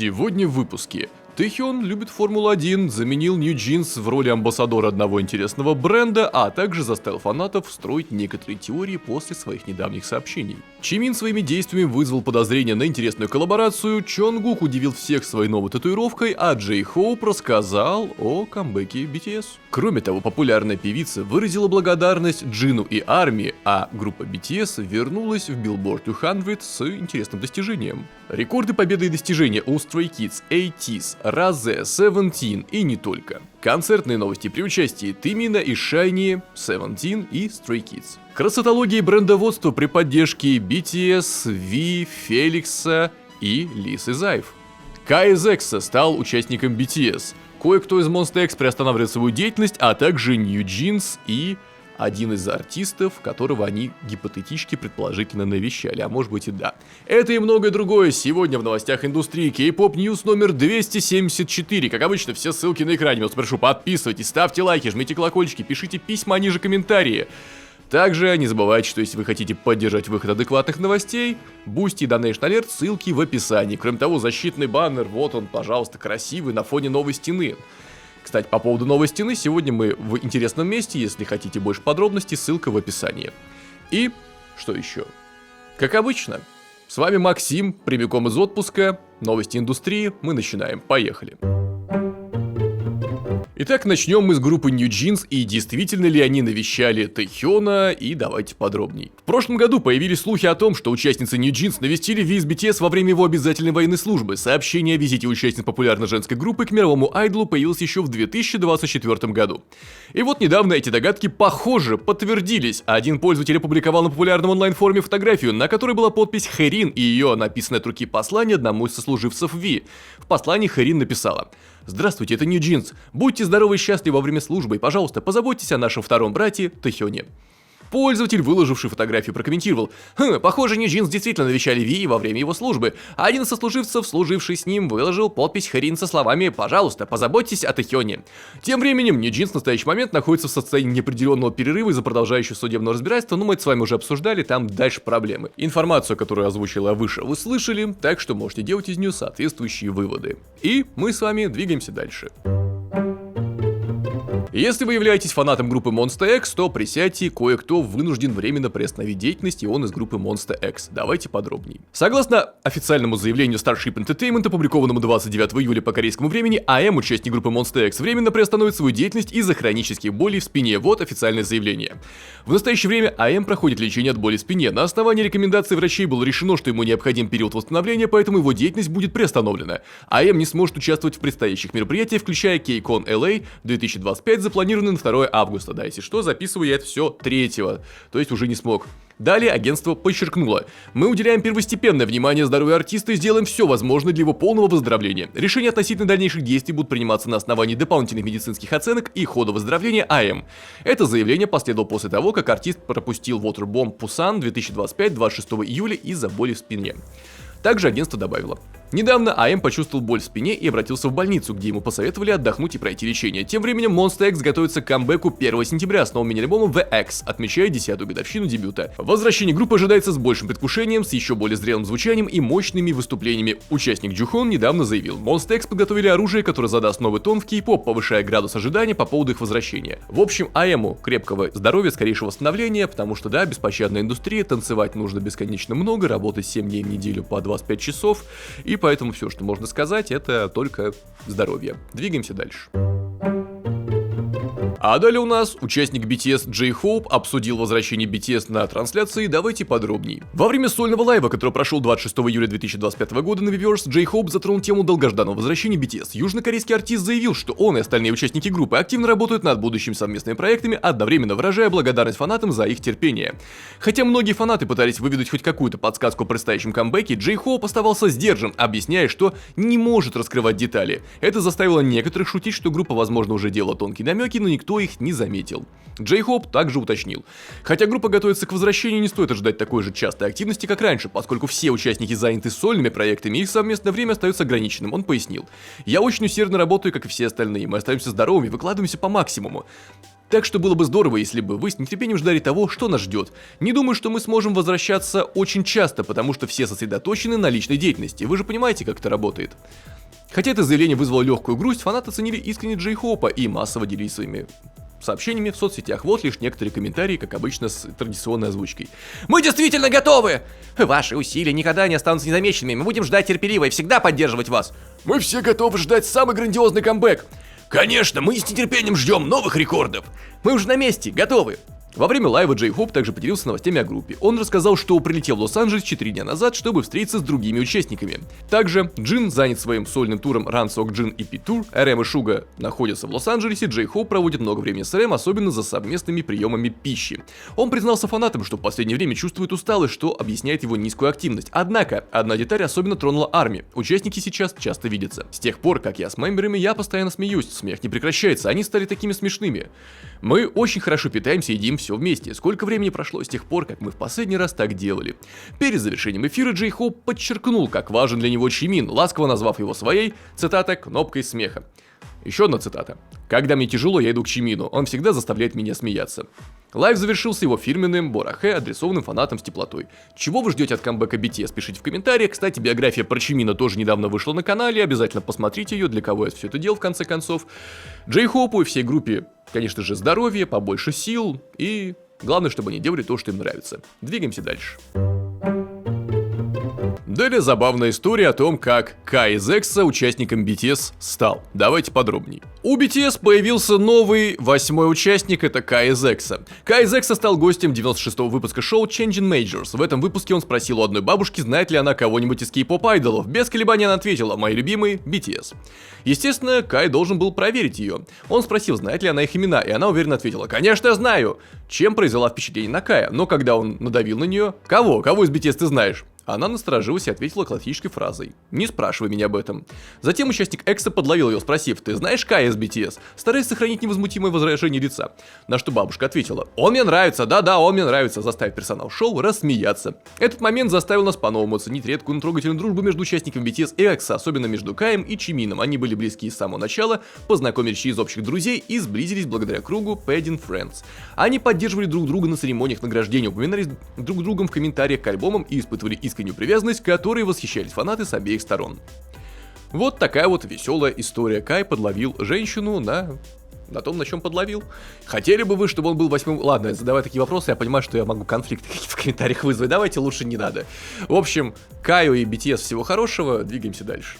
Сегодня в выпуске. Тэхён любит Формулу-1, заменил NewJeans в роли амбассадора одного интересного бренда, а также заставил фанатов строить некоторые теории после своих недавних сообщений. Чимин своими действиями вызвал подозрения на интересную коллаборацию, Чонгук удивил всех своей новой татуировкой, а Джей Хоуп рассказал о камбэке BTS. Кроме того, популярная певица выразила благодарность Джину и армии, а группа BTS вернулась в Billboard 200 с интересным достижением. Рекорды победы и достижения у Stray Kids, ATEEZ, Raze, Seventeen и не только. Концертные новости при участии Тимина и Шайни, Seventeen и Stray Kids. Красотология и брендоводство при поддержке BTS, V, Феликса и Лисы Зайв. KSX стал участником BTS. Кое-кто из Monsta X приостанавливает свою деятельность, а также NewJeans и один из артистов, которого они гипотетически предположительно навещали, а может быть и да. Это и многое другое сегодня в новостях индустрии K-Pop News номер 274. Как обычно, все ссылки на экране. Вас прошу, подписывайтесь, ставьте лайки, жмите колокольчики, пишите письма ниже комментарии. Также не забывайте, что если вы хотите поддержать выход адекватных новостей, Boosty и Donation Alert, ссылки в описании. Кроме того, защитный баннер, вот он, пожалуйста, красивый, на фоне новой стены. Кстати, по поводу новой стены, сегодня мы в интересном месте, если хотите больше подробностей, ссылка в описании. И что еще? Как обычно, с вами Максим, прямиком из отпуска, новости индустрии, мы начинаем, поехали. Итак, начнем мы с группы NewJeans, и действительно ли они навещали Тэхёна, и давайте подробней. В прошлом году появились слухи о том, что участницы NewJeans навестили Ви из BTS во время его обязательной военной службы. Сообщение о визите участниц популярной женской группы к мировому айдолу появилось еще в 2024 году. И вот недавно эти догадки, похоже, подтвердились. Один пользователь опубликовал на популярном онлайн-форуме фотографию, на которой была подпись Хэрин и ее написанное от руки послание одному из сослуживцев Ви. В послании Хэрин написала: «Здравствуйте, это NewJeans. Будьте здоровы и счастливы во время службы, и, пожалуйста, позаботьтесь о нашем втором брате Тэхёне». Пользователь, выложивший фотографию, прокомментировал: похоже, NewJeans действительно навещали Ви во время его службы. Один из сослуживцев, служивший с ним, выложил подпись Хэрин со словами: «Пожалуйста, позаботьтесь о Тэхёне». Тем временем, NewJeans в настоящий момент находится в состоянии неопределенного перерыва из-за продолжающего судебного разбирательства, но мы это с вами уже обсуждали, там дальше проблемы. Информацию, которую озвучила выше, вы слышали, так что можете делать из нее соответствующие выводы. И мы с вами двигаемся дальше. Если вы являетесь фанатом группы Monsta X, то присядьте, кое-кто вынужден временно приостановить деятельность, и он из группы Monsta X. Давайте подробней. Согласно официальному заявлению Starship Entertainment, опубликованному 29 июля по корейскому времени, АМ, участник группы Monsta X, временно приостановит свою деятельность из-за хронических болей в спине. Вот официальное заявление. В настоящее время АМ проходит лечение от боли в спине. На основании рекомендаций врачей было решено, что ему необходим период восстановления, поэтому его деятельность будет приостановлена. АМ не сможет участвовать в предстоящих мероприятиях, включая KCON LA 2025, запланированный на 2 августа, да, если что, записываю я это все 3-го, то есть уже не смог. Далее агентство подчеркнуло: мы уделяем первостепенное внимание здоровью артиста и сделаем все возможное для его полного выздоровления. Решения относительно дальнейших действий будут приниматься на основании дополнительных медицинских оценок и хода выздоровления АМ. Это заявление последовало после того, как артист пропустил Waterbomb Busan 2025 26 июля из-за боли в спине. Также агентство добавило: недавно АМ почувствовал боль в спине и обратился в больницу, где ему посоветовали отдохнуть и пройти лечение. Тем временем Monsta X готовится к камбэку 1 сентября с новым мини-альбомом The X, отмечая 10-ю годовщину дебюта. Возвращение группы ожидается с большим предвкушением, с еще более зрелым звучанием и мощными выступлениями. Участник Джухон недавно заявил: Monsta X подготовили оружие, которое задаст новый тон в кей-поп, повышая градус ожидания по поводу их возвращения. В общем, АМу крепкого здоровья, скорейшего восстановления, потому что да, беспощадная индустрия, танцевать нужно бесконечно много, работать 7 дней в неделю по 25 часов, и поэтому все, что можно сказать, это только здоровье. Двигаемся дальше. А далее у нас участник BTS Джей Хоуп обсудил возвращение BTS на трансляции, давайте подробней. Во время сольного лайва, который прошел 26 июля 2025 года на Weverse, Джей Хоуп затронул тему долгожданного возвращения BTS. Южнокорейский артист заявил, что он и остальные участники группы активно работают над будущими совместными проектами, одновременно выражая благодарность фанатам за их терпение. Хотя многие фанаты пытались выведать хоть какую-то подсказку о предстоящем камбэке, Джей Хоуп оставался сдержан, объясняя, что не может раскрывать детали. Это заставило некоторых шутить, что группа, возможно, уже делала тонкие намеки, но никто их не заметил. Джей Хоуп также уточнил: хотя группа готовится к возвращению, не стоит ожидать такой же частой активности, как раньше, поскольку все участники заняты сольными проектами, их совместное время остается ограниченным. Он пояснил: я очень усердно работаю, как и все остальные, мы остаемся здоровыми, выкладываемся по максимуму. Так что было бы здорово, если бы вы с нетерпением ждали того, что нас ждет. Не думаю, что мы сможем возвращаться очень часто, потому что все сосредоточены на личной деятельности, вы же понимаете, как это работает. Хотя это заявление вызвало легкую грусть, фанаты оценили искренне Джей-Хопа и массово делились своими сообщениями в соцсетях. Вот лишь некоторые комментарии, как обычно, с традиционной озвучкой. «Мы действительно готовы! Ваши усилия никогда не останутся незамеченными. Мы будем ждать терпеливо и всегда поддерживать вас. Мы все готовы ждать самый грандиозный камбэк. Конечно, мы с нетерпением ждем новых рекордов. Мы уже на месте, готовы!» Во время лайва Джей-Хоп также поделился новостями о группе. Он рассказал, что прилетел в Лос-Анджелес 4 дня назад, чтобы встретиться с другими участниками. Также Джин занят своим сольным туром Run Sok Jin и P-Tour, РМ и Шуга находятся в Лос-Анджелесе, Джей-Хоп проводит много времени с РМ, особенно за совместными приемами пищи. Он признался фанатам, что в последнее время чувствует усталость, что объясняет его низкую активность. Однако, одна деталь особенно тронула армию. Участники сейчас часто видятся. С тех пор, как я с мемберами, я постоянно смеюсь, смех не прекращается, они стали такими смешными. Мы очень хорошо питаемся и едим все вместе. Сколько времени прошло с тех пор, как мы в последний раз так делали? Перед завершением эфира Джей-Хоп подчеркнул, как важен для него Чимин, ласково назвав его своей, цитата, «кнопкой смеха». Еще одна цитата. «Когда мне тяжело, я иду к Чимину, он всегда заставляет меня смеяться». Лайв завершился его фирменным борахе, адресованным фанатам с теплотой. Чего вы ждете от камбэка BTS? Пишите в комментариях. Кстати, биография про Чимина тоже недавно вышла на канале, обязательно посмотрите ее, для кого я все это делал в конце концов. Джей-Хопу и всей группе, конечно же, здоровья, побольше сил и главное, чтобы они делали то, что им нравится. Двигаемся дальше. Далее забавная история о том, как Кай из EXO участником BTS стал. Давайте подробнее. У BTS появился новый 8-й участник, это Кай из EXO. Кай из EXO стал гостем 96-го выпуска шоу Changing Majors. В этом выпуске он спросил у одной бабушки, знает ли она кого-нибудь из кей-поп-айдолов. Без колебаний она ответила: мои любимые BTS. Естественно, Кай должен был проверить ее. Он спросил, знает ли она их имена, и она уверенно ответила: конечно, знаю. Чем произвела впечатление на Кая, но когда он надавил на нее: кого из BTS ты знаешь? Она насторожилась и ответила классической фразой: «Не спрашивай меня об этом». Затем участник EXO подловил ее, спросив: «Ты знаешь Кая из BTS?» стараясь сохранить невозмутимое выражение лица. На что бабушка ответила: «Он мне нравится, да-да, он мне нравится», заставив персонал шоу рассмеяться. Этот момент заставил нас по-новому оценить редкую, но трогательную дружбу между участниками BTS и EXO, особенно между Каем и Чимином. Они были близки с самого начала, познакомились через общих друзей и сблизились благодаря кругу Padding Friends. Они поддерживали друг друга на церемониях награждения, упоминались друг другом в комментариях к альбомам и испытывали искреннюю привязанность, которой восхищались фанаты с обеих сторон. Вот такая вот веселая история. Кай подловил женщину на том, на чем подловил. Хотели бы вы, чтобы он был 8-м? Ладно, задавая такие вопросы, я понимаю, что я могу конфликты в комментариях вызвать. Давайте лучше не надо. В общем, Каю и BTS всего хорошего, двигаемся дальше.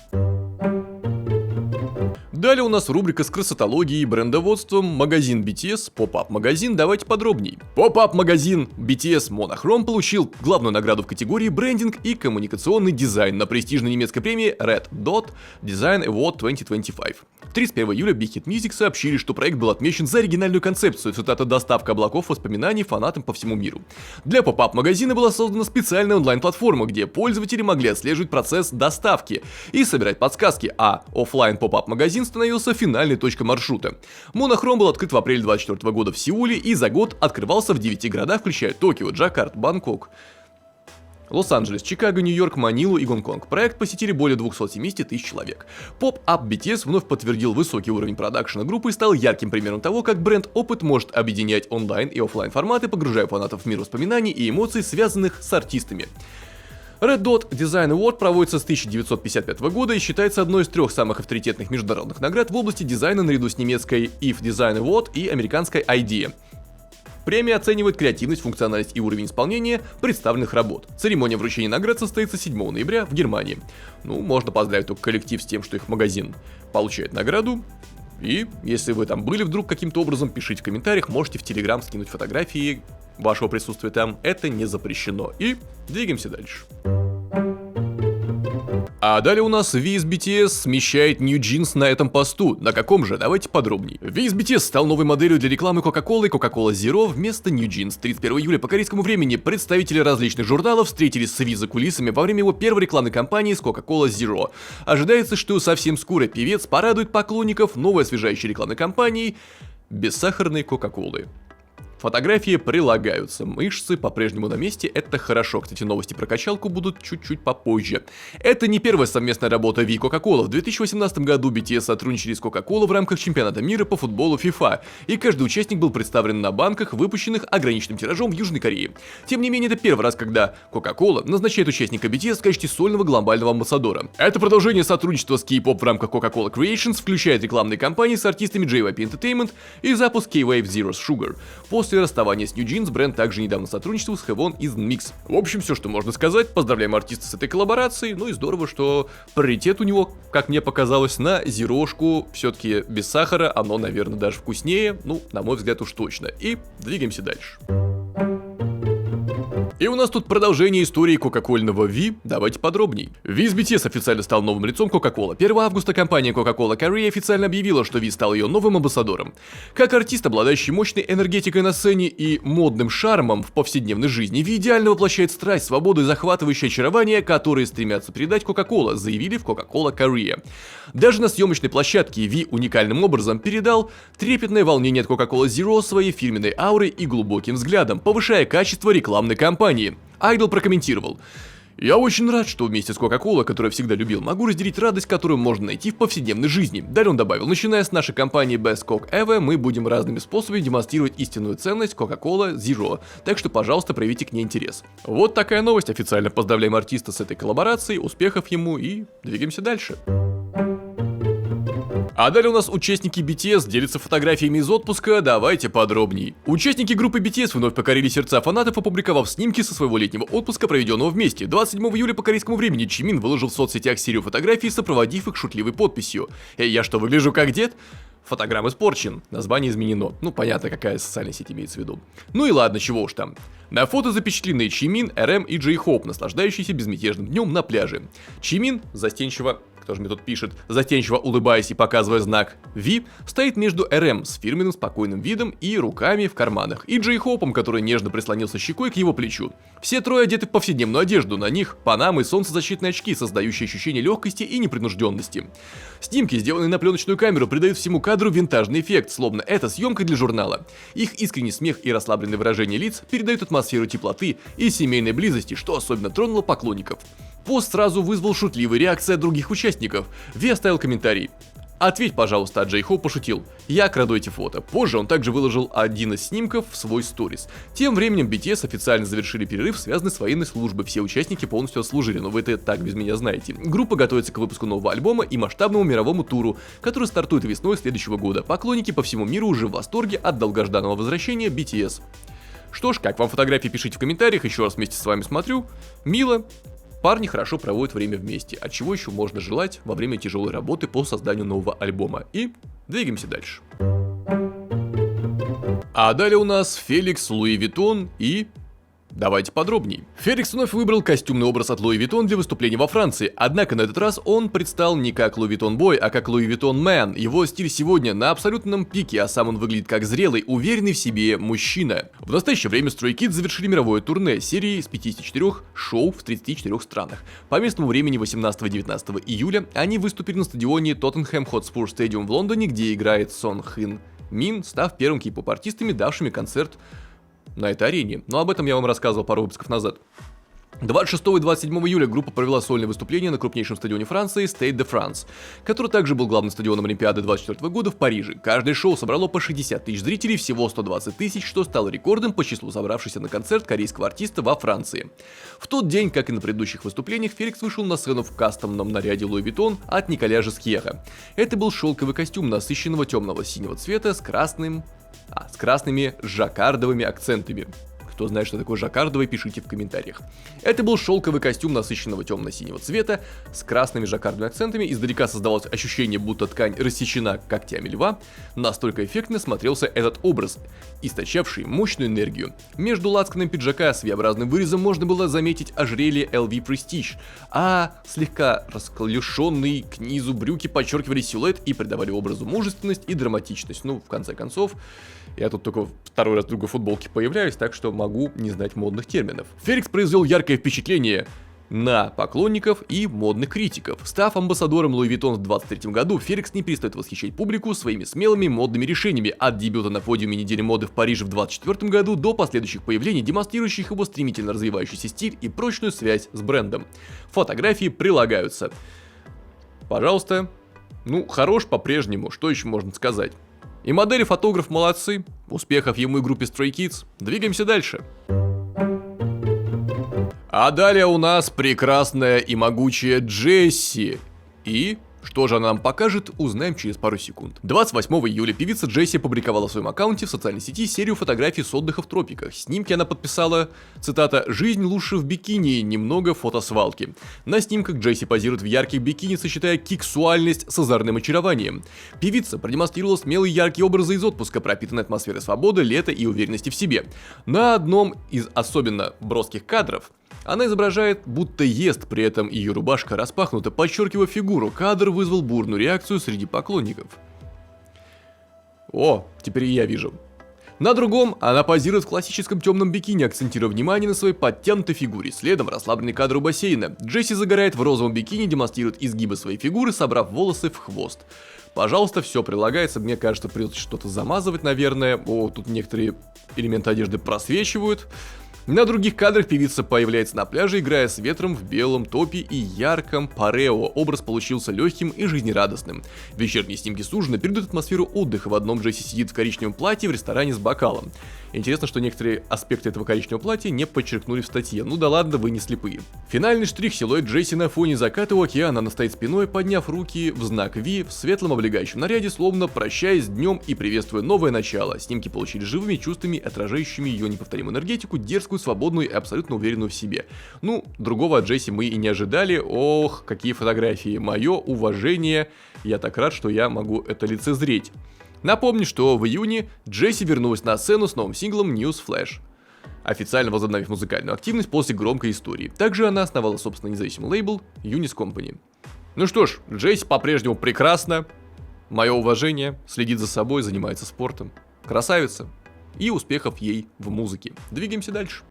Далее у нас рубрика с красотологией и брендоводством, магазин BTS, поп-ап-магазин, давайте подробней. Поп-ап-магазин BTS Monochrome получил главную награду в категории брендинг и коммуникационный дизайн на престижной немецкой премии Red Dot Design Award 2025. 31 июля Big Hit Music сообщили, что проект был отмечен за оригинальную концепцию, цитата, доставка облаков воспоминаний фанатам по всему миру. Для поп-ап-магазина была создана специальная онлайн-платформа, где пользователи могли отслеживать процесс доставки и собирать подсказки, а офлайн поп-ап-магазин становился финальной точкой маршрута. Monochrome был открыт в апреле 2024 года в Сеуле и за год открывался в 9 городах, включая Токио, Джакарта, Бангкок, Лос-Анджелес, Чикаго, Нью-Йорк, Манилу и Гонконг. Проект посетили более 270 тысяч человек. Поп-ап BTS вновь подтвердил высокий уровень продакшена группы и стал ярким примером того, как бренд-опыт может объединять онлайн и офлайн форматы, погружая фанатов в мир воспоминаний и эмоций, связанных с артистами. Red Dot Design Award проводится с 1955 года и считается одной из трех самых авторитетных международных наград в области дизайна наряду с немецкой IF Design Award и американской IDEA. Премия оценивает креативность, функциональность и уровень исполнения представленных работ. Церемония вручения наград состоится 7 ноября в Германии. Можно поздравить только коллектив с тем, что их магазин получает награду. И если вы там были вдруг каким-то образом, пишите в комментариях, можете в Telegram скинуть фотографии вашего присутствия там, это не запрещено. И двигаемся дальше. А далее у нас V из BTS смещает NewJeans на этом посту. На каком же? Давайте подробнее. V из BTS стал новой моделью для рекламы Coca-Cola и Coca-Cola Zero вместо NewJeans. 31 июля по корейскому времени представители различных журналов встретились с V за кулисами во время его первой рекламной кампании с Coca-Cola Zero. Ожидается, что совсем скоро певец порадует поклонников новой освежающей рекламной кампанией бессахарной Coca-Colы. Фотографии прилагаются, мышцы по-прежнему на месте, это хорошо. Кстати, новости про качалку будут чуть-чуть попозже. Это не первая совместная работа Ви и Coca-Cola. В 2018 году BTS сотрудничали с Coca-Cola в рамках чемпионата мира по футболу FIFA, и каждый участник был представлен на банках, выпущенных ограниченным тиражом в Южной Корее. Тем не менее, это первый раз, когда Coca-Cola назначает участника BTS в качестве сольного глобального амбассадора. Это продолжение сотрудничества с K-pop в рамках Coca-Cola Creations, включает рекламные кампании с артистами JYP Entertainment и запуск K-Wave Zero Sugar. После расставания с New Jeans бренд также недавно сотрудничал с Heaven из Mix. В общем, все, что можно сказать. Поздравляем артиста с этой коллаборацией. Ну и здорово, что приоритет у него, как мне показалось, на зерошку. Все-таки без сахара оно, наверное, даже вкуснее. Ну, на мой взгляд, уж точно. И двигаемся дальше. И у нас тут продолжение истории кока-кольного Ви, давайте подробней. Ви с BTS официально стал новым лицом Coca-Cola. 1 августа компания Coca-Cola Korea официально объявила, что Ви стал ее новым амбассадором. Как артист, обладающий мощной энергетикой на сцене и модным шармом в повседневной жизни, Ви идеально воплощает страсть, свободу и захватывающее очарование, которые стремятся передать Coca-Cola, заявили в Coca-Cola Korea. Даже на съемочной площадке Ви уникальным образом передал трепетное волнение от Coca-Cola Zero своей фирменной аурой и глубоким взглядом, повышая качество рекламной кампании. Айдол прокомментировал: «Я очень рад, что вместе с Coca-Cola, которую я всегда любил, могу разделить радость, которую можно найти в повседневной жизни». Далее он добавил: «Начиная с нашей компании Best Coke Ever, мы будем разными способами демонстрировать истинную ценность Coca-Cola Zero, так что, пожалуйста, проявите к ней интерес». Вот такая новость. Официально поздравляем артиста с этой коллаборацией, успехов ему и двигаемся дальше. А далее у нас участники BTS делятся фотографиями из отпуска, давайте подробней. Участники группы BTS вновь покорили сердца фанатов, опубликовав снимки со своего летнего отпуска, проведенного вместе. 27 июля по корейскому времени Чимин выложил в соцсетях серию фотографий, сопроводив их шутливой подписью: я что, выгляжу как дед? Фотограмм испорчен, название изменено. Ну, понятно, какая социальная сеть имеется в виду. Ну и ладно, чего уж там. На фото запечатлены Чимин, РМ и Джей Хоуп, наслаждающиеся безмятежным днем на пляже. Чимин застенчиво, кто же мне тут пишет, застенчиво улыбаясь и показывая знак Ви, стоит между РМ с фирменным спокойным видом и руками в карманах, и Джей Хоупом, который нежно прислонился щекой к его плечу. Все трое одеты в повседневную одежду, на них панамы и солнцезащитные очки, создающие ощущение легкости и непринужденности. Снимки, сделанные на пленочную камеру, придают всему кадру винтажный эффект, словно это съемка для журнала. Их искренний смех и расслабленное выражение лиц передают атмосферу теплоты и семейной близости, что особенно тронуло поклонников. Пост сразу вызвал шутливые реакции от других участников. Ви оставил комментарий: «Ответь, пожалуйста», а Джей Хоуп пошутил: «Я краду эти фото». Позже он также выложил один из снимков в свой сторис. Тем временем BTS официально завершили перерыв, связанный с военной службой. Все участники полностью отслужили, но вы это так без меня знаете. Группа готовится к выпуску нового альбома и масштабному мировому туру, который стартует весной следующего года. Поклонники по всему миру уже в восторге от долгожданного возвращения BTS. Что ж, как вам фотографии, пишите в комментариях, еще раз вместе с вами смотрю. Мило. Парни хорошо проводят время вместе, а чего еще можно желать во время тяжелой работы по созданию нового альбома. И двигаемся дальше. А далее у нас Феликс, Луи Виттон и... Давайте подробней. Феликс вновь выбрал костюмный образ от Louis Vuitton для выступления во Франции, однако на этот раз он предстал не как Louis Vuitton Boy, а как Louis Vuitton Man. Его стиль сегодня на абсолютном пике, а сам он выглядит как зрелый, уверенный в себе мужчина. В настоящее время Stray Kids завершили мировое турне серии с 54 шоу в 34 странах. По местному времени 18-19 июля они выступили на стадионе Tottenham Hotspur Stadium в Лондоне, где играет Сон Хын Мин, став первым кей-поп-артистами, давшими концерт на этой арене, но об этом я вам рассказывал пару выпусков назад. 26 и 27 июля группа провела сольное выступление на крупнейшем стадионе Франции Stade de France, который также был главным стадионом Олимпиады 2024 года в Париже. Каждое шоу собрало по 60 тысяч зрителей, всего 120 тысяч, что стало рекордом по числу собравшихся на концерт корейского артиста во Франции. В тот день, как и на предыдущих выступлениях, Феликс вышел на сцену в кастомном наряде Louis Vuitton от Николя Жескьера. Это был шелковый костюм насыщенного темного синего цвета с красными жаккардовыми акцентами. Кто знает, что такое жаккардовый, пишите в комментариях. Это был шелковый костюм насыщенного темно-синего цвета с красными жаккардовыми акцентами. Издалека создавалось ощущение, будто ткань рассечена когтями льва. Настолько эффектно смотрелся этот образ, источавший мощную энергию. Между лацканом пиджака с V-образным вырезом можно было заметить ожерелье LV Prestige, а слегка расклешенные к низу брюки подчеркивали силуэт и придавали образу мужественность и драматичность. Ну, в конце концов, я тут только второй раз в другой футболке появляюсь, так что могу не знать модных терминов. Феликс произвел яркое впечатление на поклонников и модных критиков. Став амбассадором Louis Vuitton в 2023 году, Феликс не перестает восхищать публику своими смелыми модными решениями, от дебюта на подиуме недели моды в Париже в 2024 году до последующих появлений, демонстрирующих его стремительно развивающийся стиль и прочную связь с брендом. Фотографии прилагаются. Пожалуйста. Ну, хорош по-прежнему, что еще можно сказать? И модель, и фотограф молодцы. Успехов ему и группе Stray Kids. Двигаемся дальше. А далее у нас прекрасная и могучая Джесси. И что же она нам покажет, узнаем через пару секунд. 28 июля певица Джесси опубликовала в своем аккаунте в социальной сети серию фотографий с отдыха в тропиках. Снимки она подписала, цитата, «Жизнь лучше в бикини, немного фотосвалки». На снимках Джесси позирует в ярких бикини, сочетая кексуальность с озорным очарованием. Певица продемонстрировала смелые яркие образы из отпуска, пропитанные атмосферой свободы, лета и уверенности в себе. На одном из особенно броских кадров она изображает, будто ест, при этом ее рубашка распахнута, подчеркивая фигуру. Кадр вызвал бурную реакцию среди поклонников. О, теперь и я вижу. На другом она позирует в классическом темном бикини, акцентируя внимание на своей подтянутой фигуре. Следом расслабленный кадр у бассейна. Джесси загорает в розовом бикини, демонстрирует изгибы своей фигуры, собрав волосы в хвост. Пожалуйста, все прилагается. Мне кажется, придется что-то замазывать, наверное. О, тут некоторые элементы одежды просвечивают. На других кадрах певица появляется на пляже, играя с ветром в белом топе и ярком парео. Образ получился легким и жизнерадостным. Вечерние снимки с ужина передают атмосферу отдыха. В одном Джесси сидит в коричневом платье в ресторане с бокалом. Интересно, что некоторые аспекты этого коричневого платья не подчеркнули в статье. Ну да ладно, вы не слепые. Финальный штрих — силуэт Джесси на фоне заката у океана. Она стоит спиной, подняв руки в знак V, в светлом облегающем наряде, словно прощаясь с днем и приветствуя новое начало. Снимки получились живыми чувствами, отражающими ее неповторимую энергетику, дерзкую, свободную и абсолютно уверенную в себе. Ну, другого от Джесси мы и не ожидали. Ох, какие фотографии. Мое уважение. Я так рад, что я могу это лицезреть. Напомню, что в июне Джесси вернулась на сцену с новым синглом News Flash, официально возобновив музыкальную активность после громкой истории. Также она основала собственный независимый лейбл Unis Company. Ну что ж, Джесси по-прежнему прекрасна. Мое уважение, следит за собой, занимается спортом. Красавица. И успехов ей в музыке. Двигаемся дальше.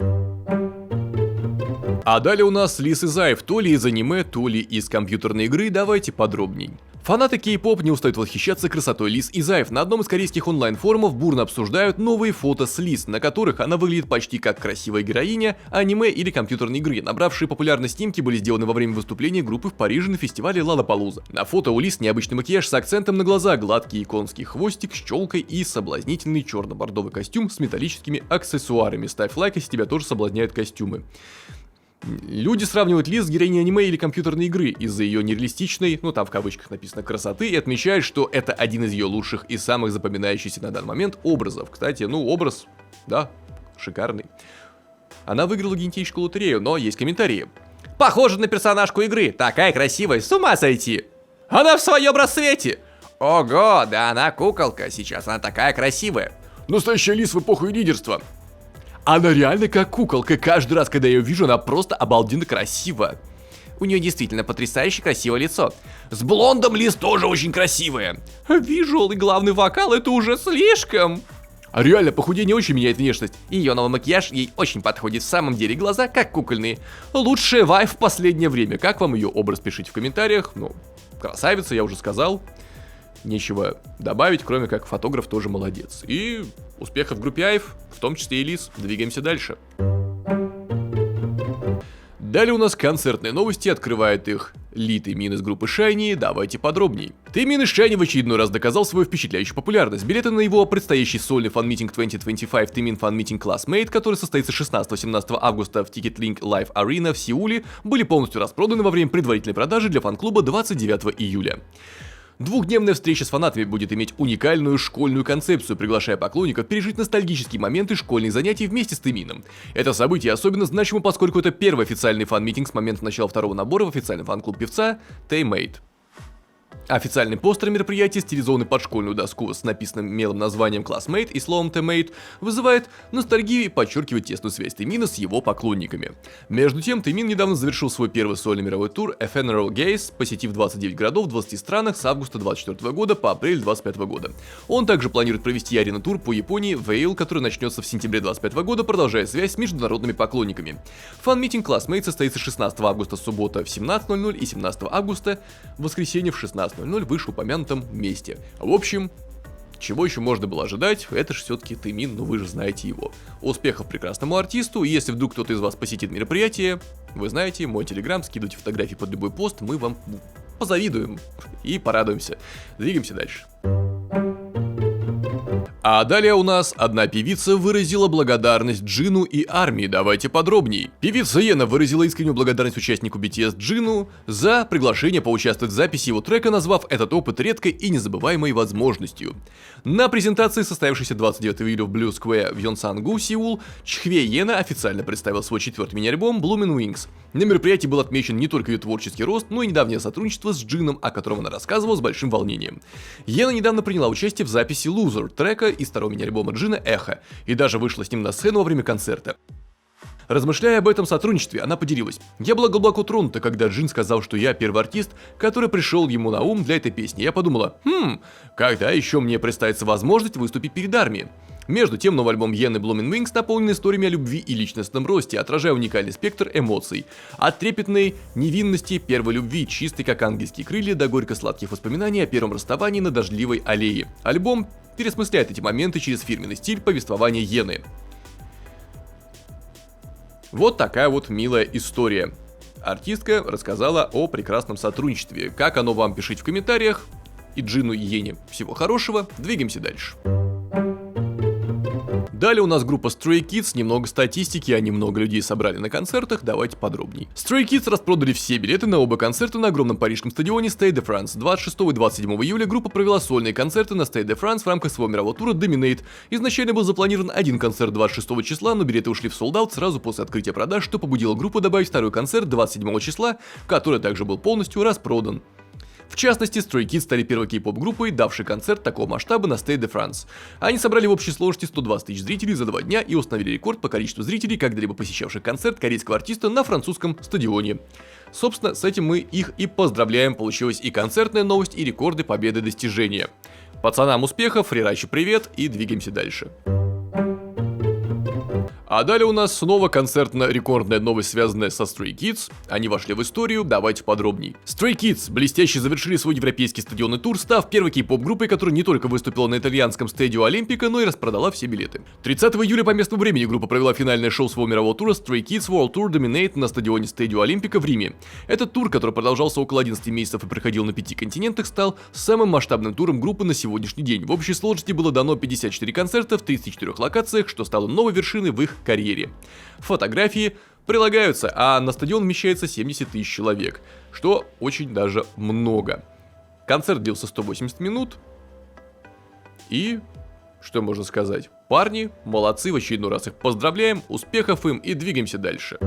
А далее у нас Лис Изаев, то ли из аниме, то ли из компьютерной игры, давайте подробней. Фанаты кей-поп не устают восхищаться красотой Лис Изаев. На одном из корейских онлайн-форумов бурно обсуждают новые фото с Лис, на которых она выглядит почти как красивая героиня аниме или компьютерной игры. Набравшие популярность снимки были сделаны во время выступления группы в Париже на фестивале Лалапалуза. На фото у Лис необычный макияж с акцентом на глаза, гладкий иконский хвостик с челкой и соблазнительный черно-бордовый костюм с металлическими аксессуарами. Ставь лайк, если тебя тоже соблазняют костюмы. Люди сравнивают Лис с героиней аниме или компьютерной игры из-за ее нереалистичной, ну там в кавычках написано, красоты, и отмечают, что это один из ее лучших и самых запоминающихся на данный момент образов. Кстати, ну образ, да, шикарный. Она выиграла генетическую лотерею, но есть комментарии. Похожа на персонажку игры, такая красивая, с ума сойти. Она в своем рассвете. Ого, да она куколка, сейчас она такая красивая. Настоящая Лис в эпоху лидерства. Она реально как куколка, каждый раз, когда я ее вижу, она просто обалденно красива. У нее действительно потрясающе красивое лицо. С блондом Лис тоже очень красивая. Визуал и главный вокал — это уже слишком. А реально, похудение очень меняет внешность. Ее новый макияж ей очень подходит, в самом деле глаза как кукольные. Лучшая вайф в последнее время. Как вам ее образ, пишите в комментариях. Ну, красавица, я уже сказал. Нечего добавить, кроме как фотограф тоже молодец. И успехов в группе Айв, в том числе и Лис. Двигаемся дальше. Далее у нас концертные новости, открывает их Ли Тэмин из группы Shiny, давайте подробней. Тэмин из Shiny в очередной раз доказал свою впечатляющую популярность. Билеты на его предстоящий сольный фан-митинг 2025 Тэмин фан-митинг Classmate, который состоится 16-17 августа в Ticket Link Live Arena в Сеуле, были полностью распроданы во время предварительной продажи для фан-клуба 29 июля. Двухдневная встреча с фанатами будет иметь уникальную школьную концепцию, приглашая поклонников пережить ностальгические моменты школьных занятий вместе с Тэмином. Это событие особенно значимо, поскольку это первый официальный фан-митинг с момента начала второго набора в официальный фан-клуб певца Taymade. Официальный постер мероприятия, стилизованный под школьную доску с написанным мелом названием Classmate и словом Teammate, вызывает ностальгию и подчеркивает тесную связь Тэмина с его поклонниками. Между тем, Тэмин недавно завершил свой первый сольный мировой тур Ephemeral Gaze, посетив 29 городов в 20 странах с августа 2024 года по апрель 2025 года. Он также планирует провести арена-тур по Японии Veil, который начнется в сентябре 2025 года, продолжая связь с международными поклонниками. Фан-митинг Classmate состоится 16 августа суббота в 17:00 и 17 августа воскресенье в 16:00 в вышеупомянутом месте. В общем, чего еще можно было ожидать, это же все-таки Тэмин, ну вы же знаете его. Успехов прекрасному артисту, и если вдруг кто-то из вас посетит мероприятие, вы знаете, мой телеграм, скидывайте фотографии под любой пост, мы вам позавидуем и порадуемся. Двигаемся дальше. А далее у нас одна певица выразила благодарность Джину и армии, давайте подробней. Певица Йена выразила искреннюю благодарность участнику BTS Джину за приглашение поучаствовать в записи его трека, назвав этот опыт редкой и незабываемой возможностью. На презентации, состоявшейся 29 июля в Blue Square в Йонсангу, Сеул, Чхве Йена официально представил свой 4-й мини-альбом Blooming Wings. На мероприятии был отмечен не только ее творческий рост, но и недавнее сотрудничество с Джином, о котором она рассказывала с большим волнением. Йена недавно приняла участие в записи Loser трека из второго мини-альбома Джина «Эхо» и даже вышла с ним на сцену во время концерта. Размышляя об этом сотрудничестве, она поделилась: «Я была глубоко тронута, когда Джин сказал, что я первый артист, который пришел ему на ум для этой песни. Я подумала, когда еще мне представится возможность выступить перед армией?» Между тем, новый альбом Йены Blooming Wings наполнен историями о любви и личностном росте, отражая уникальный спектр эмоций. От трепетной невинности первой любви, чистой как ангельские крылья, до горько-сладких воспоминаний о первом расставании на дождливой аллее. Альбом пересмысляет эти моменты через фирменный стиль повествования Йены. Вот такая вот милая история. Артистка рассказала о прекрасном сотрудничестве. Как оно вам, пишите в комментариях. И Джину, и Йене всего хорошего. Двигаемся дальше. Далее у нас группа Stray Kids, немного статистики, они много людей собрали на концертах, давайте подробней. Stray Kids распродали все билеты на оба концерта на огромном парижском стадионе Stade de France. 26 и 27 июля группа провела сольные концерты на Stade de France в рамках своего мирового тура Dominate. Изначально был запланирован один концерт 26 числа, но билеты ушли в солд-аут сразу после открытия продаж, что побудило группу добавить второй концерт 27 числа, который также был полностью распродан. В частности, Stray Kids стали первой кей-поп-группой, давшей концерт такого масштаба на Stade de France. Они собрали в общей сложности 120 тысяч зрителей за 2 дня и установили рекорд по количеству зрителей, когда-либо посещавших концерт корейского артиста на французском стадионе. Собственно, с этим мы их и поздравляем, получилась и концертная новость, и рекорды, победы, достижения. Пацанам успехов, Фрирачи привет, и двигаемся дальше. А далее у нас снова концертно-рекордная новость, связанная со Stray Kids. Они вошли в историю, давайте подробней. Stray Kids блестяще завершили свой европейский стадионный тур, став первой кей-поп-группой, которая не только выступила на итальянском Стадио Олимпика, но и распродала все билеты. 30 июля по местному времени группа провела финальное шоу своего мирового тура Stray Kids World Tour Dominate на стадионе Стадио Олимпика в Риме. Этот тур, который продолжался около 11 месяцев и проходил на 5 континентах, стал самым масштабным туром группы на сегодняшний день. В общей сложности было дано 54 концерта в 34 локациях, что стало новой вершиной в их карьере. Фотографии прилагаются, а на стадион вмещается 70 тысяч человек, что очень даже много. Концерт длился 180 минут, и что можно сказать? Парни молодцы, в очередной раз их поздравляем, успехов им и двигаемся дальше.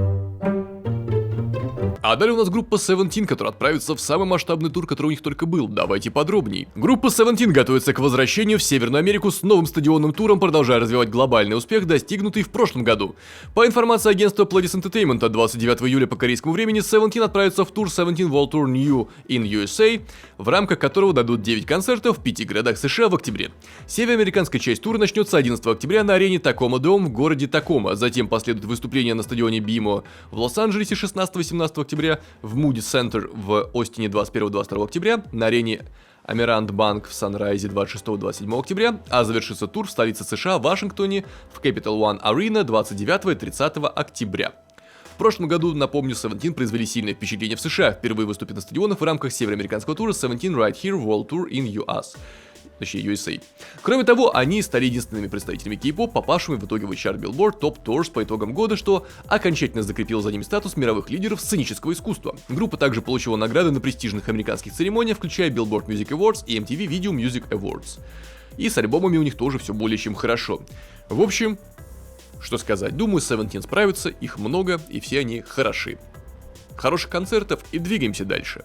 А далее у нас группа Seventeen, которая отправится в самый масштабный тур, который у них только был. Давайте подробней. Группа Seventeen готовится к возвращению в Северную Америку с новым стадионным туром, продолжая развивать глобальный успех, достигнутый в прошлом году. По информации агентства Pledis Entertainment, 29 июля по корейскому времени Seventeen отправится в тур Seventeen World Tour New in USA, в рамках которого дадут 9 концертов в 5 городах США в октябре. Североамериканская часть тура начнется 11 октября на арене Tacoma Dome в городе Такома, затем последуют выступления на стадионе BMO в Лос-Анджелесе 16-18 октября, в Moody Center в Остине 21-22 октября, на арене Амерант Банк в Санрайзе 26-27 октября, а завершится тур в столице США в Вашингтоне в Capital One Arena 29 и 30 октября. В прошлом году, напомню, Seventeen произвели сильное впечатление в США, впервые выступив на стадионах в рамках североамериканского тура Seventeen Right Here World Tour in US. Точнее, USA. Кроме того, они стали единственными представителями кей-поп, попавшими в итоговый чарт Billboard Top Tours по итогам года, что окончательно закрепило за ними статус мировых лидеров сценического искусства. Группа также получила награды на престижных американских церемониях, включая Billboard Music Awards и MTV Video Music Awards. И с альбомами у них тоже все более чем хорошо. В общем, что сказать, думаю, Seventeen справится, их много, и все они хороши. Хороших концертов и двигаемся дальше.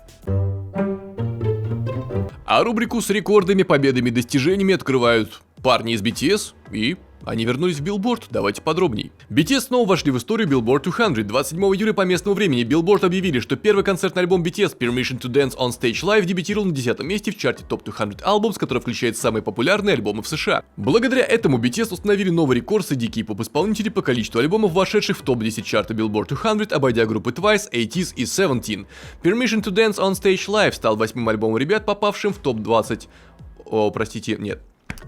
А рубрику с рекордами, победами и достижениями открывают парни из BTS, и они вернулись в Billboard, давайте подробней. BTS снова вошли в историю Billboard 200. 27 июля по местному времени Billboard объявили, что первый концертный альбом BTS Permission to Dance on Stage Live дебютировал на 10 месте в чарте Top 200 Albums, который включает самые популярные альбомы в США. Благодаря этому BTS установили новый рекорд среди кей-поп-исполнителей по количеству альбомов, вошедших в топ-10 чарта Billboard 200, обойдя группы Twice, 80s и Seventeen. Permission to Dance on Stage Live стал 8-м альбомом ребят, попавшим в топ-20...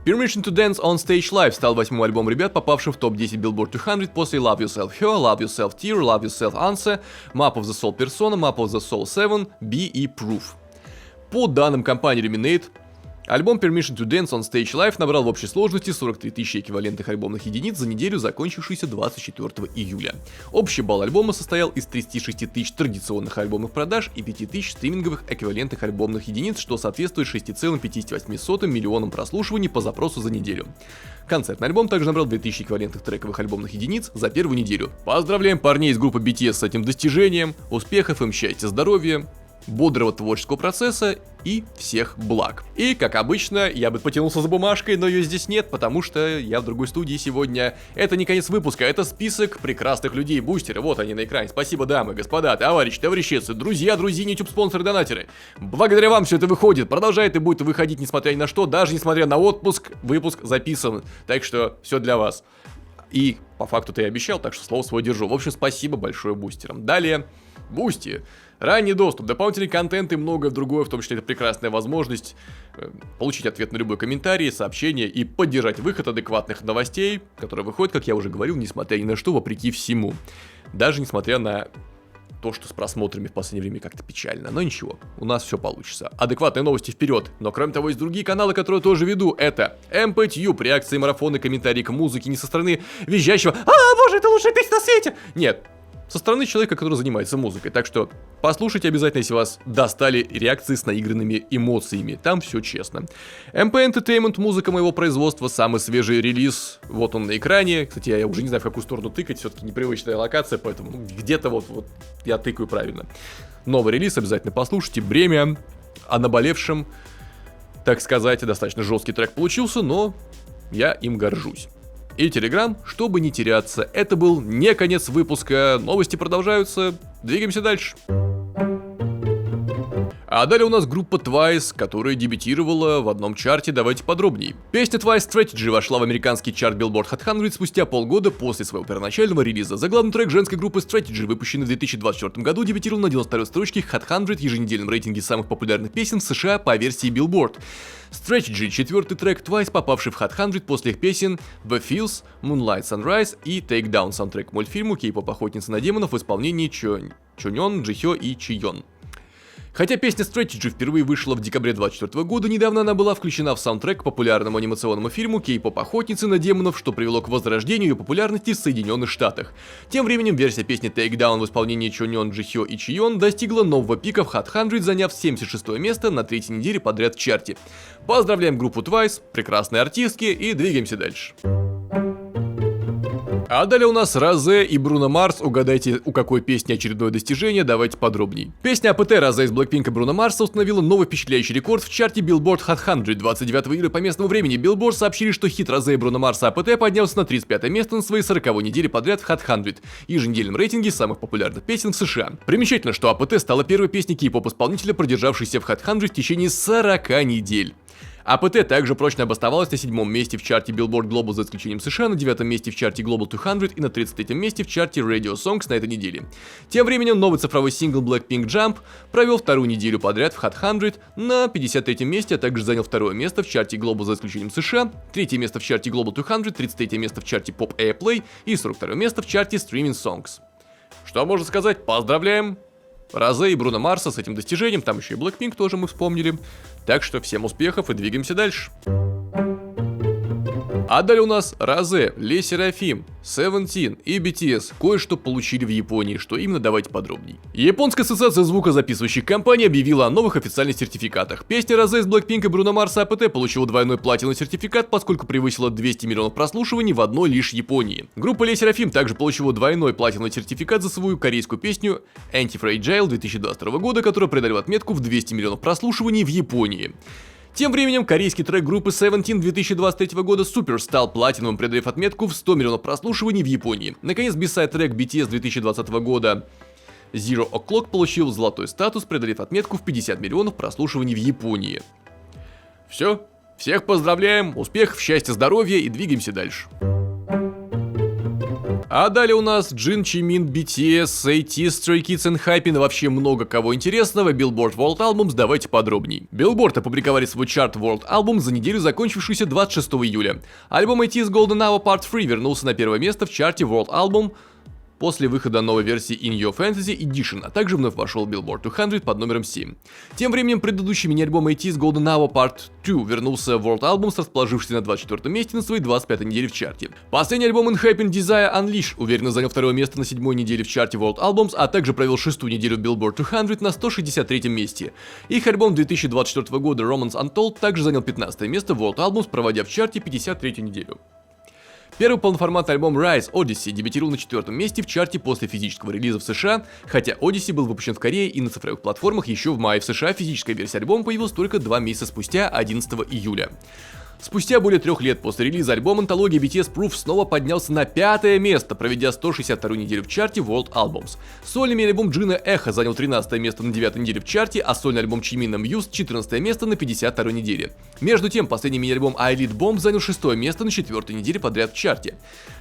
Permission to Dance on Stage Live стал 8-м альбомом ребят, попавшим в топ-10 Billboard 200 после Love Yourself Her, Love Yourself Tear, Love Yourself Answer, Map of the Soul Persona, Map of the Soul 7, B и Proof. По данным компании Lemonade, альбом Permission to Dance on Stage Live набрал в общей сложности 43 тысячи эквивалентных альбомных единиц за неделю, закончившуюся 24 июля. Общий балл альбома состоял из 36 тысяч традиционных альбомных продаж и 5 тысяч стриминговых эквивалентных альбомных единиц, что соответствует 6,58 миллионам прослушиваний по запросу за неделю. Концертный альбом также набрал 2000 эквивалентных трековых альбомных единиц за первую неделю. Поздравляем парней из группы BTS с этим достижением, успехов им, счастья, здоровья, бодрого творческого процесса и всех благ. И, как обычно, я бы потянулся за бумажкой, но ее здесь нет, потому что я в другой студии сегодня. Это не конец выпуска, это список прекрасных людей, бустеры, вот они на экране. Спасибо, дамы, господа, товарищи, товарищицы, друзья, друзья, YouTube спонсоры, донатеры. Благодаря вам все это выходит, продолжает и будет выходить, несмотря ни на что, даже несмотря на отпуск, выпуск записан. Так что все для вас. И по факту-то я обещал, так что слово свое держу. В общем, спасибо большое бустерам. Далее, Бусти. Ранний доступ, дополнительный контент и многое другое, в том числе это прекрасная возможность получить ответ на любой комментарий, сообщение и поддержать выход адекватных новостей, которые выходят, как я уже говорил, несмотря ни на что, вопреки всему. Даже несмотря на то, что с просмотрами в последнее время как-то печально. Но ничего, у нас все получится. Адекватные новости вперед. Но кроме того, есть другие каналы, которые я тоже веду. Это MPTube, реакции, марафоны, комментарии к музыке не со стороны визжащего «А, боже, это лучшая песня на свете!» Нет, со стороны человека, который занимается музыкой. Так что послушайте обязательно, если вас достали реакции с наигранными эмоциями. Там все честно. MP Entertainment, музыка моего производства, самый свежий релиз. Вот он на экране. Кстати, я уже не знаю, в какую сторону тыкать. Все-таки непривычная локация, поэтому где-то вот я тыкаю правильно. Новый релиз обязательно послушайте. Бремя о наболевшем, так сказать, достаточно жесткий трек получился, но я им горжусь. И Telegram, чтобы не теряться. Это был не конец выпуска, новости продолжаются, двигаемся дальше. А далее у нас группа Twice, которая дебютировала в одном чарте, давайте подробней. Песня Twice Strategy вошла в американский чарт Billboard Hot 100 спустя полгода после своего первоначального релиза. Заглавный трек женской группы Strategy, выпущенный в 2024 году, дебютировал на 92-й строчке Hot 100, еженедельном рейтинге самых популярных песен в США по версии Billboard. Strategy — четвертый трек Twice, попавший в Hot 100 после их песен The Feels, Moonlight Sunrise и Take Down, саундтрек к мультфильму Кей-поп «Охотница на демонов» в исполнении Чоньон, Джихё и Чиён. Хотя песня Strategy впервые вышла в декабре 2024 года, недавно она была включена в саундтрек к популярному анимационному фильму Кей-поп «Охотницы на демонов», что привело к возрождению ее популярности в Соединенных Штатах. Тем временем версия песни Take Down в исполнении Чоньон, Джихё и Чиён достигла нового пика в Hot 100, заняв 76 место на третьей неделе подряд в чарте. Поздравляем группу Twice, прекрасные артистки, и двигаемся дальше. А далее у нас Розе и Бруно Марс. Угадайте, у какой песни очередное достижение, давайте подробней. Песня АПТ Розе из Blackpink и Бруно Марса установила новый впечатляющий рекорд в чарте Billboard Hot 100. 29 июля по местному времени Billboard сообщили, что хит Розе и Бруно Марса АПТ поднялся на 35 место на своей 40-й неделе подряд в Hot 100, еженедельном рейтинге самых популярных песен в США. Примечательно, что АПТ стала первой песней кей-поп-исполнителя, продержавшейся в Hot 100 в течение 40 недель. АПТ также прочно обосновалась на 7-м месте в чарте Billboard Global за исключением США, на 9-м месте в чарте Global 200 и на 33-м месте в чарте Radio Songs на этой неделе. Тем временем новый цифровой сингл Blackpink Jump провел вторую неделю подряд в Hot 100 на 53-м месте, а также занял второе место в чарте Global за исключением США, третье место в чарте Global 200, 33-е место в чарте Pop Airplay и 42-е место в чарте Streaming Songs. Что можно сказать? Поздравляем Розе и Бруно Марса с этим достижением, там еще и Blackpink тоже мы вспомнили. Так что всем успехов и двигаемся дальше. А далее у нас Rosé, Le Sserafim, Seventeen и BTS кое-что получили в Японии, что именно давайте подробней. Японская ассоциация звукозаписывающих компаний объявила о новых официальных сертификатах. Песня Rosé из Blackpink и Bruno Mars APT получила двойной платиновый сертификат, поскольку превысила 200 миллионов прослушиваний в одной лишь Японии. Группа Le Sserafim также получила двойной платиновый сертификат за свою корейскую песню Anti-Fragile 2022 года, которая преодолела отметку в 200 миллионов прослушиваний в Японии. Тем временем, корейский трек группы Seventeen 2023 года Super стал платиновым, преодолев отметку в 100 миллионов прослушиваний в Японии. Наконец, бисайд трек BTS 2020 года Zero O'Clock получил золотой статус, преодолев отметку в 50 миллионов прослушиваний в Японии. Все, всех поздравляем, успехов, счастья, здоровья и двигаемся дальше. А далее у нас Jin, Jimin, BTS, AT, Stray Kids, ENHYPEN и вообще много кого интересного. Billboard World Albums, давайте подробней. Billboard опубликовали свой чарт World Album за неделю, закончившуюся 26 июля. Альбом AT's Golden Hour Part 3 вернулся на первое место в чарте World Album после выхода новой версии In Your Fantasy Edition, а также вновь вошел в Billboard 200 под номером 7. Тем временем, предыдущий мини-альбом AT's Golden Hour Part 2 вернулся в World Albums, расположившись на 24 месте на своей 25 неделе в чарте. Последний альбом ENHYPEN Desire Unleash уверенно занял второе место на 7 неделе в чарте World Albums, а также провел шестую неделю в Billboard 200 на 163 месте. Их альбом 2024 года Romance Untold также занял 15 место в World Albums, проводя в чарте 53 неделю. Первый полноформатный альбом Rise Odyssey дебютировал на 4 месте в чарте после физического релиза в США, хотя Odyssey был выпущен в Корее и на цифровых платформах еще в мае. В США физическая версия альбома появилась только 2 месяца спустя, 11 июля. Спустя более 3 лет после релиза альбома антология BTS Proof снова поднялся на 5 место, проведя 162 неделю в чарте World Albums. Сольный мини-альбом Джина Эхо занял 13 место на 9 неделе в чарте, а сольный альбом Чимина Muse 14 место на 52 неделе. Между тем, последний мини-альбом I Lead Bomb занял 6 место на 4 неделе подряд в чарте.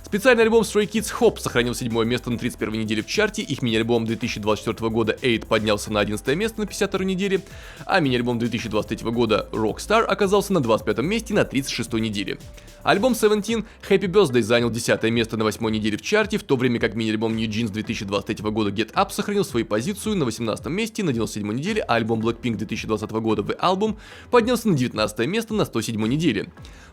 Специальный альбом Stray Kids Hop сохранил 7 место на 31 неделе в чарте, их мини-альбом 2024 года 8 поднялся на 11 место на 52 неделе, а мини-альбом 2023 года Rockstar оказался на 25 месте на 36 неделе. Альбом Seventeen Happy Birthday занял 10 место на 8 неделе в чарте, в то время как мини-альбом New Jeans 2023 года Get Up сохранил свою позицию на 18 месте на 97 неделе, а альбом Blackpink 2020 года The Album поднялся на 19 место на 107 неделе.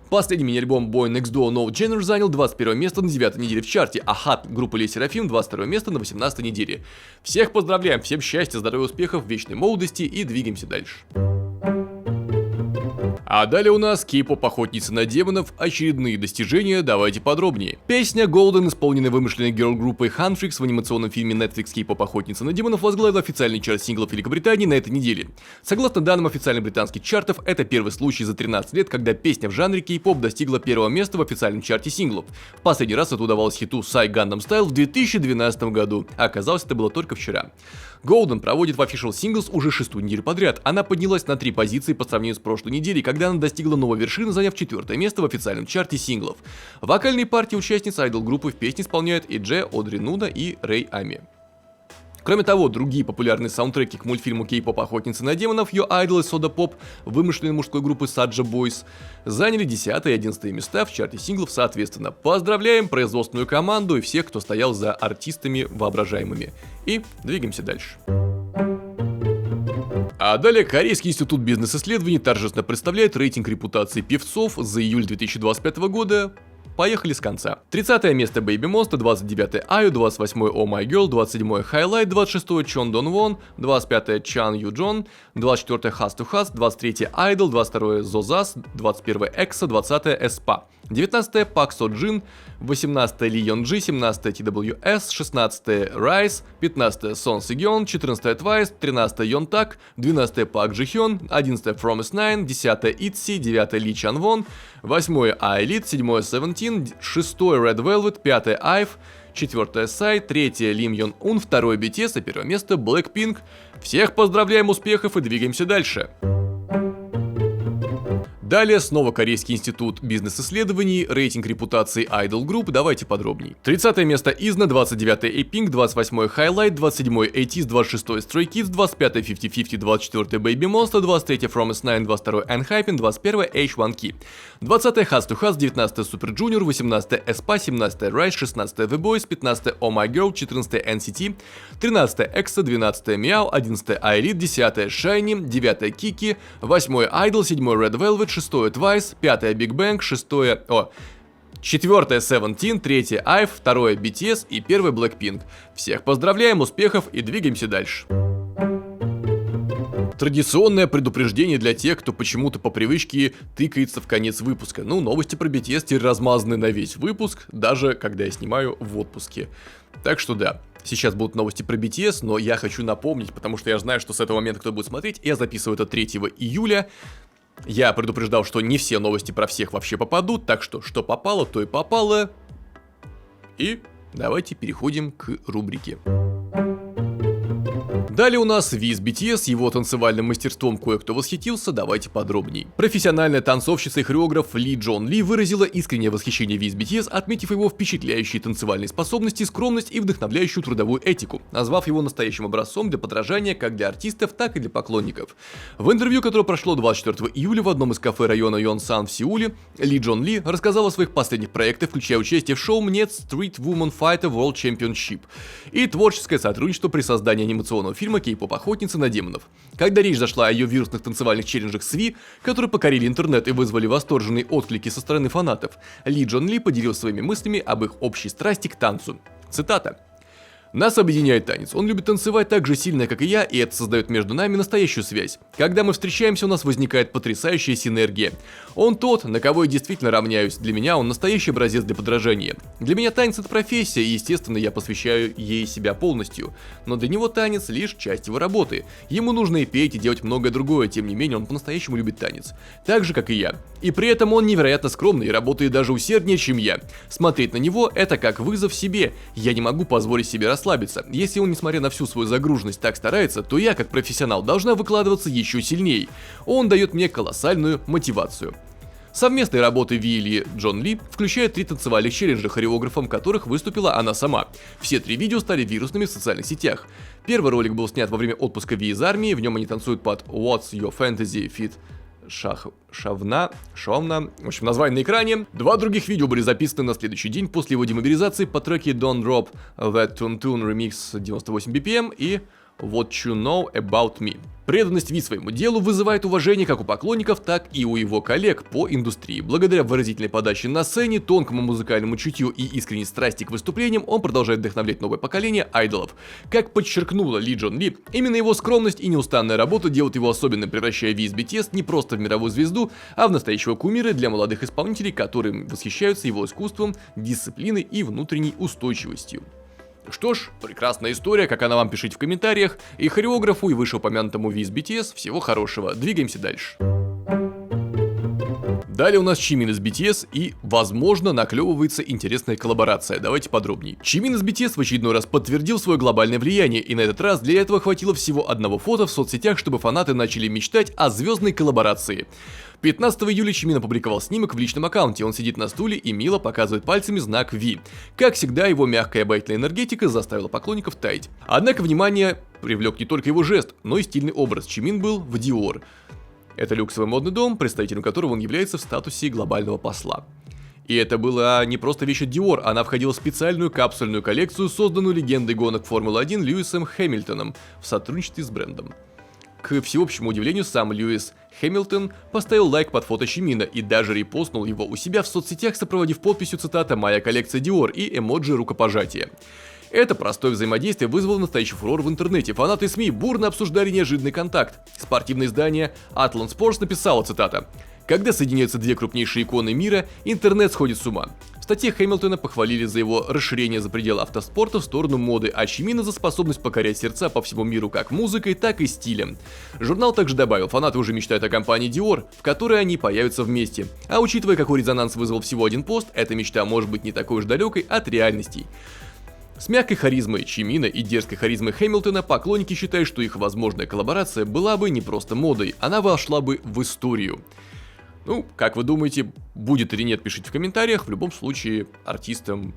Последний мини-альбом Boy Next Door No Gender занял 21 место на 9 неделе в чарте, а Hot группы Le Sserafim 22 место на 18 неделе. Всех поздравляем, всем счастья, здоровья, успехов, вечной молодости и двигаемся дальше. А далее у нас Кей-поп охотницы на демонов, очередные достижения, давайте подробнее. Песня Golden, исполненная вымышленной герл-группой Huntrix в анимационном фильме Netflix Кей-поп охотница на демонов, возглавила официальный чарт синглов Великобритании на этой неделе. Согласно данным официальных британских чартов, это первый случай за 13 лет, когда песня в жанре Кей-поп достигла первого места в официальном чарте синглов. В последний раз это удавалось хиту Psy Gangnam Style в 2012 году, а оказалось, это было только вчера. Golden проводит в Official Singles уже 6-ю неделю подряд. Она поднялась на 3 позиции по сравнению с прошлой неделей, когда она достигла новой вершины, заняв 4 место в официальном чарте синглов. Вокальные партии участниц айдол-группы в песне исполняют Идже, Одри Нуда и Рэй Ами. Кроме того, другие популярные саундтреки к мультфильму Кей-поп охотницы на демонов Yo Idol и Soda Pop вымышленной мужской группы Saja Boys заняли 10 и 11 места в чарте синглов соответственно. Поздравляем производственную команду и всех, кто стоял за артистами воображаемыми. И двигаемся дальше. А далее Корейский институт бизнес-исследований торжественно представляет рейтинг репутации певцов за июль 2025 года. Поехали с конца. 30 место Baby Monster, 29 IU, 28 Oh My Girl, 27 Highlight, 26 Chon Don Won, 25 Chan Yu Jon, 24 Has to Has, 23 Idol, 22 Zozas, 21 EXO, 20 Espa. 19 Park So Jin, 18 Lee Yeon Ji, 17 TWS, 16 Rise, 15 Son Si-yeon, 14 Twice, 13 Yeon Tak, 12 Park Ji-hyun, 11 Promise 9, 10 ITZY, 9 Lee Chan-won, 8 I-Elite, 7 Seventeen, 6 Red Velvet, 5 IVE, 4 Psy, 3 Lim Yeon-un, 2 BTS и 1 место Blackpink. Всех поздравляем, успехов и двигаемся дальше. Далее снова Корейский институт бизнес-исследований, рейтинг репутации Idol Group, давайте подробней. 30 место Изна, 29 A-Pink, 28 Highlight, 27 ATEEZ, 26 Stray Kids, 25 50-50, 24 Baby Monster, 23 Promise 9, 22 ENHYPEN, 21 H1K, 20 Has to Has, 19 Super Junior, 18 Aespa, 17 Rise, 16 The Boys, 15 Oh My Girl, 14 NCT, 13 EXO, 12 Meow, 11 I-Elite, 10 Shiny, 9 Kiki, 8 Idol, 7 Red Velvet, 6 Twice, 5 Big Bang, 6 4-е Seventeen, 3-е IVE, 2-е BTS и 1-е Blackpink. Всех поздравляем, успехов и двигаемся дальше. Традиционное предупреждение для тех, кто почему-то по привычке тыкается в конец выпуска. Ну, новости про BTS теперь размазаны на весь выпуск, даже когда я снимаю в отпуске. Так что да, сейчас будут новости про BTS, но я хочу напомнить, потому что я знаю, что с этого момента кто будет смотреть, я записываю это 3 июля. Я предупреждал, что не все новости про всех вообще попадут, так что попало, то и попало. И давайте переходим к рубрике. Далее у нас Ви из BTS, его танцевальным мастерством кое-кто восхитился, давайте подробней. Профессиональная танцовщица и хореограф Ли Джон Ли выразила искреннее восхищение Ви из BTS, отметив его впечатляющие танцевальные способности, скромность и вдохновляющую трудовую этику, назвав его настоящим образцом для подражания как для артистов, так и для поклонников. В интервью, которое прошло 24 июля в одном из кафе района Йонсан в Сеуле, Ли Джон Ли рассказал о своих последних проектах, включая участие в шоу «Нет Street Woman Fighter World Championship» и творческое сотрудничество при создании анимационного фильма «Кей-поп охотница на демонов». Когда речь зашла о ее вирусных танцевальных челленджах с Ви, которые покорили интернет и вызвали восторженные отклики со стороны фанатов, Ли Джон Ли поделился своими мыслями об их общей страсти к танцу. Цитата. «Нас объединяет танец. Он любит танцевать так же сильно, как и я, и это создает между нами настоящую связь. Когда мы встречаемся, у нас возникает потрясающая синергия. Он тот, на кого я действительно равняюсь. Для меня он настоящий образец для подражания. Для меня танец — это профессия, и, естественно, я посвящаю ей себя полностью. Но для него танец — лишь часть его работы. Ему нужно и петь, и делать многое другое, тем не менее он по-настоящему любит танец. Так же, как и я. И при этом он невероятно скромный и работает даже усерднее, чем я. Смотреть на него — это как вызов себе. Я не могу позволить себе расслабиться. Если он, несмотря на всю свою загруженность, так старается, то я, как профессионал, должна выкладываться еще сильнее. Он дает мне колоссальную мотивацию». Совместные работы Ви и Джон Ли включают 3 танцевальных челленджа, хореографом которых выступила она сама. Все 3 видео стали вирусными в социальных сетях. Первый ролик был снят во время отпуска Ви из армии, в нем они танцуют под What's Your Fantasy Fit Шавна. В общем, название на экране. 2 других видео были записаны на следующий день после его демобилизации по треке Don't Drop That Tune Remix 98 BPM и What You Know About Me. Преданность Ви своему делу вызывает уважение как у поклонников, так и у его коллег по индустрии. Благодаря выразительной подаче на сцене, тонкому музыкальному чутью и искренней страсти к выступлениям, он продолжает вдохновлять новое поколение айдолов. Как подчеркнула Ли Джон Ли, именно его скромность и неустанная работа делают его особенным, превращая Ви из BTS не просто в мировую звезду, а в настоящего кумира для молодых исполнителей, которые восхищаются его искусством, дисциплиной и внутренней устойчивостью. Что ж, прекрасная история, как она вам, пишите в комментариях, и хореографу, и вышеупомянутому Ви из BTS всего хорошего, двигаемся дальше. Далее у нас Чимин из BTS и, возможно, наклевывается интересная коллаборация. Давайте подробнее. Чимин из BTS в очередной раз подтвердил свое глобальное влияние, и на этот раз для этого хватило всего одного фото в соцсетях, чтобы фанаты начали мечтать о звездной коллаборации. 15 июля Чимин опубликовал снимок в личном аккаунте, он сидит на стуле и мило показывает пальцами знак Ви. Как всегда, его мягкая обаятельная энергетика заставила поклонников таять. Однако внимание привлек не только его жест, но и стильный образ. Чимин был в Dior. Это люксовый модный дом, представителем которого он является в статусе глобального посла. И это была не просто вещь от Dior, она входила в специальную капсульную коллекцию, созданную легендой гонок Формулы-1 Льюисом Хэмилтоном в сотрудничестве с брендом. К всеобщему удивлению, сам Льюис Хэмилтон поставил лайк под фото Чимина и даже репостнул его у себя в соцсетях, сопроводив подписью цитата «Моя коллекция Dior» и эмоджи рукопожатия. Это простое взаимодействие вызвало настоящий фурор в интернете. Фанаты СМИ бурно обсуждали неожиданный контакт. Спортивное издание Atlant Sports написало, цитата, «Когда соединяются 2 крупнейшие иконы мира, интернет сходит с ума». В статье Хэмилтона похвалили за его расширение за пределы автоспорта в сторону моды, а Чимина за способность покорять сердца по всему миру как музыкой, так и стилем. Журнал также добавил, фанаты уже мечтают о компании Dior, в которой они появятся вместе. А учитывая, какой резонанс вызвал всего один пост, эта мечта может быть не такой уж далекой от реальностей. С мягкой харизмой Чимина и дерзкой харизмой Хэмилтона поклонники считают, что их возможная коллаборация была бы не просто модой, она вошла бы в историю. Ну, как вы думаете, будет или нет, пишите в комментариях. В любом случае, артистам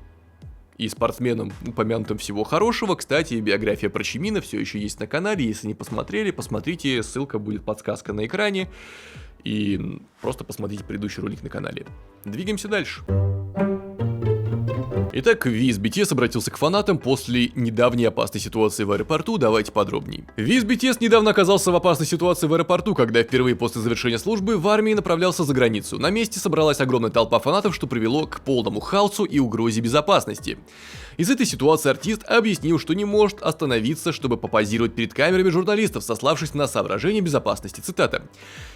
и спортсменам, упомянутым, всего хорошего. Кстати, биография про Чимина все еще есть на канале. Если не посмотрели, посмотрите, ссылка будет, подсказка на экране. И просто посмотрите предыдущий ролик на канале. Двигаемся дальше. Итак, Ви из BTS обратился к фанатам после недавней опасной ситуации в аэропорту, давайте подробнее. Ви из BTS недавно оказался в опасной ситуации в аэропорту, когда впервые после завершения службы в армии направлялся за границу. На месте собралась огромная толпа фанатов, что привело к полному хаосу и угрозе безопасности. Из этой ситуации артист объяснил, что не может остановиться, чтобы попозировать перед камерами журналистов, сославшись на соображения безопасности. Цитата.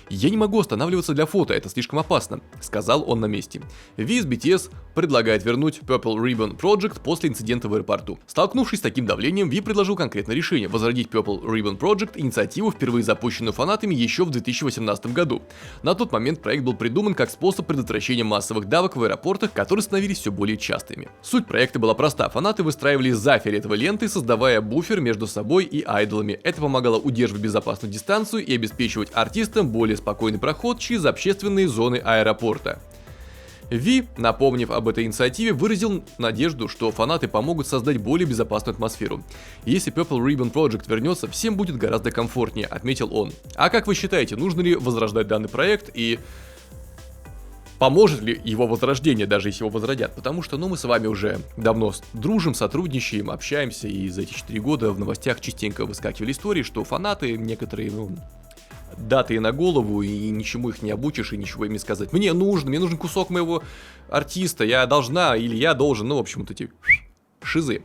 «Я не могу останавливаться для фото, это слишком опасно», — сказал он на месте. Ви из BTS предлагает вернуть Purple Ribbon Project после инцидента в аэропорту. Столкнувшись с таким давлением, Ви предложил конкретное решение — возродить Purple Ribbon Project, инициативу, впервые запущенную фанатами еще в 2018 году. На тот момент проект был придуман как способ предотвращения массовых давок в аэропортах, которые становились все более частыми. Суть проекта была проста. Фанаты выстраивали за фиолетовой лентой, создавая буфер между собой и айдолами. Это помогало удерживать безопасную дистанцию и обеспечивать артистам более спокойный проход через общественные зоны аэропорта. Ви, напомнив об этой инициативе, выразил надежду, что фанаты помогут создать более безопасную атмосферу. Если Purple Ribbon Project вернется, всем будет гораздо комфортнее, отметил он. А как вы считаете, нужно ли возрождать данный проект и поможет ли его возрождение, даже если его возродят? Потому что, мы с вами уже давно дружим, сотрудничаем, общаемся, и за эти 4 года в новостях частенько выскакивали истории, что фанаты некоторые, даты на голову, и ничему их не обучишь, и ничего им не сказать. Мне нужен кусок моего артиста, я должна, или я должен, в общем, вот эти шизы.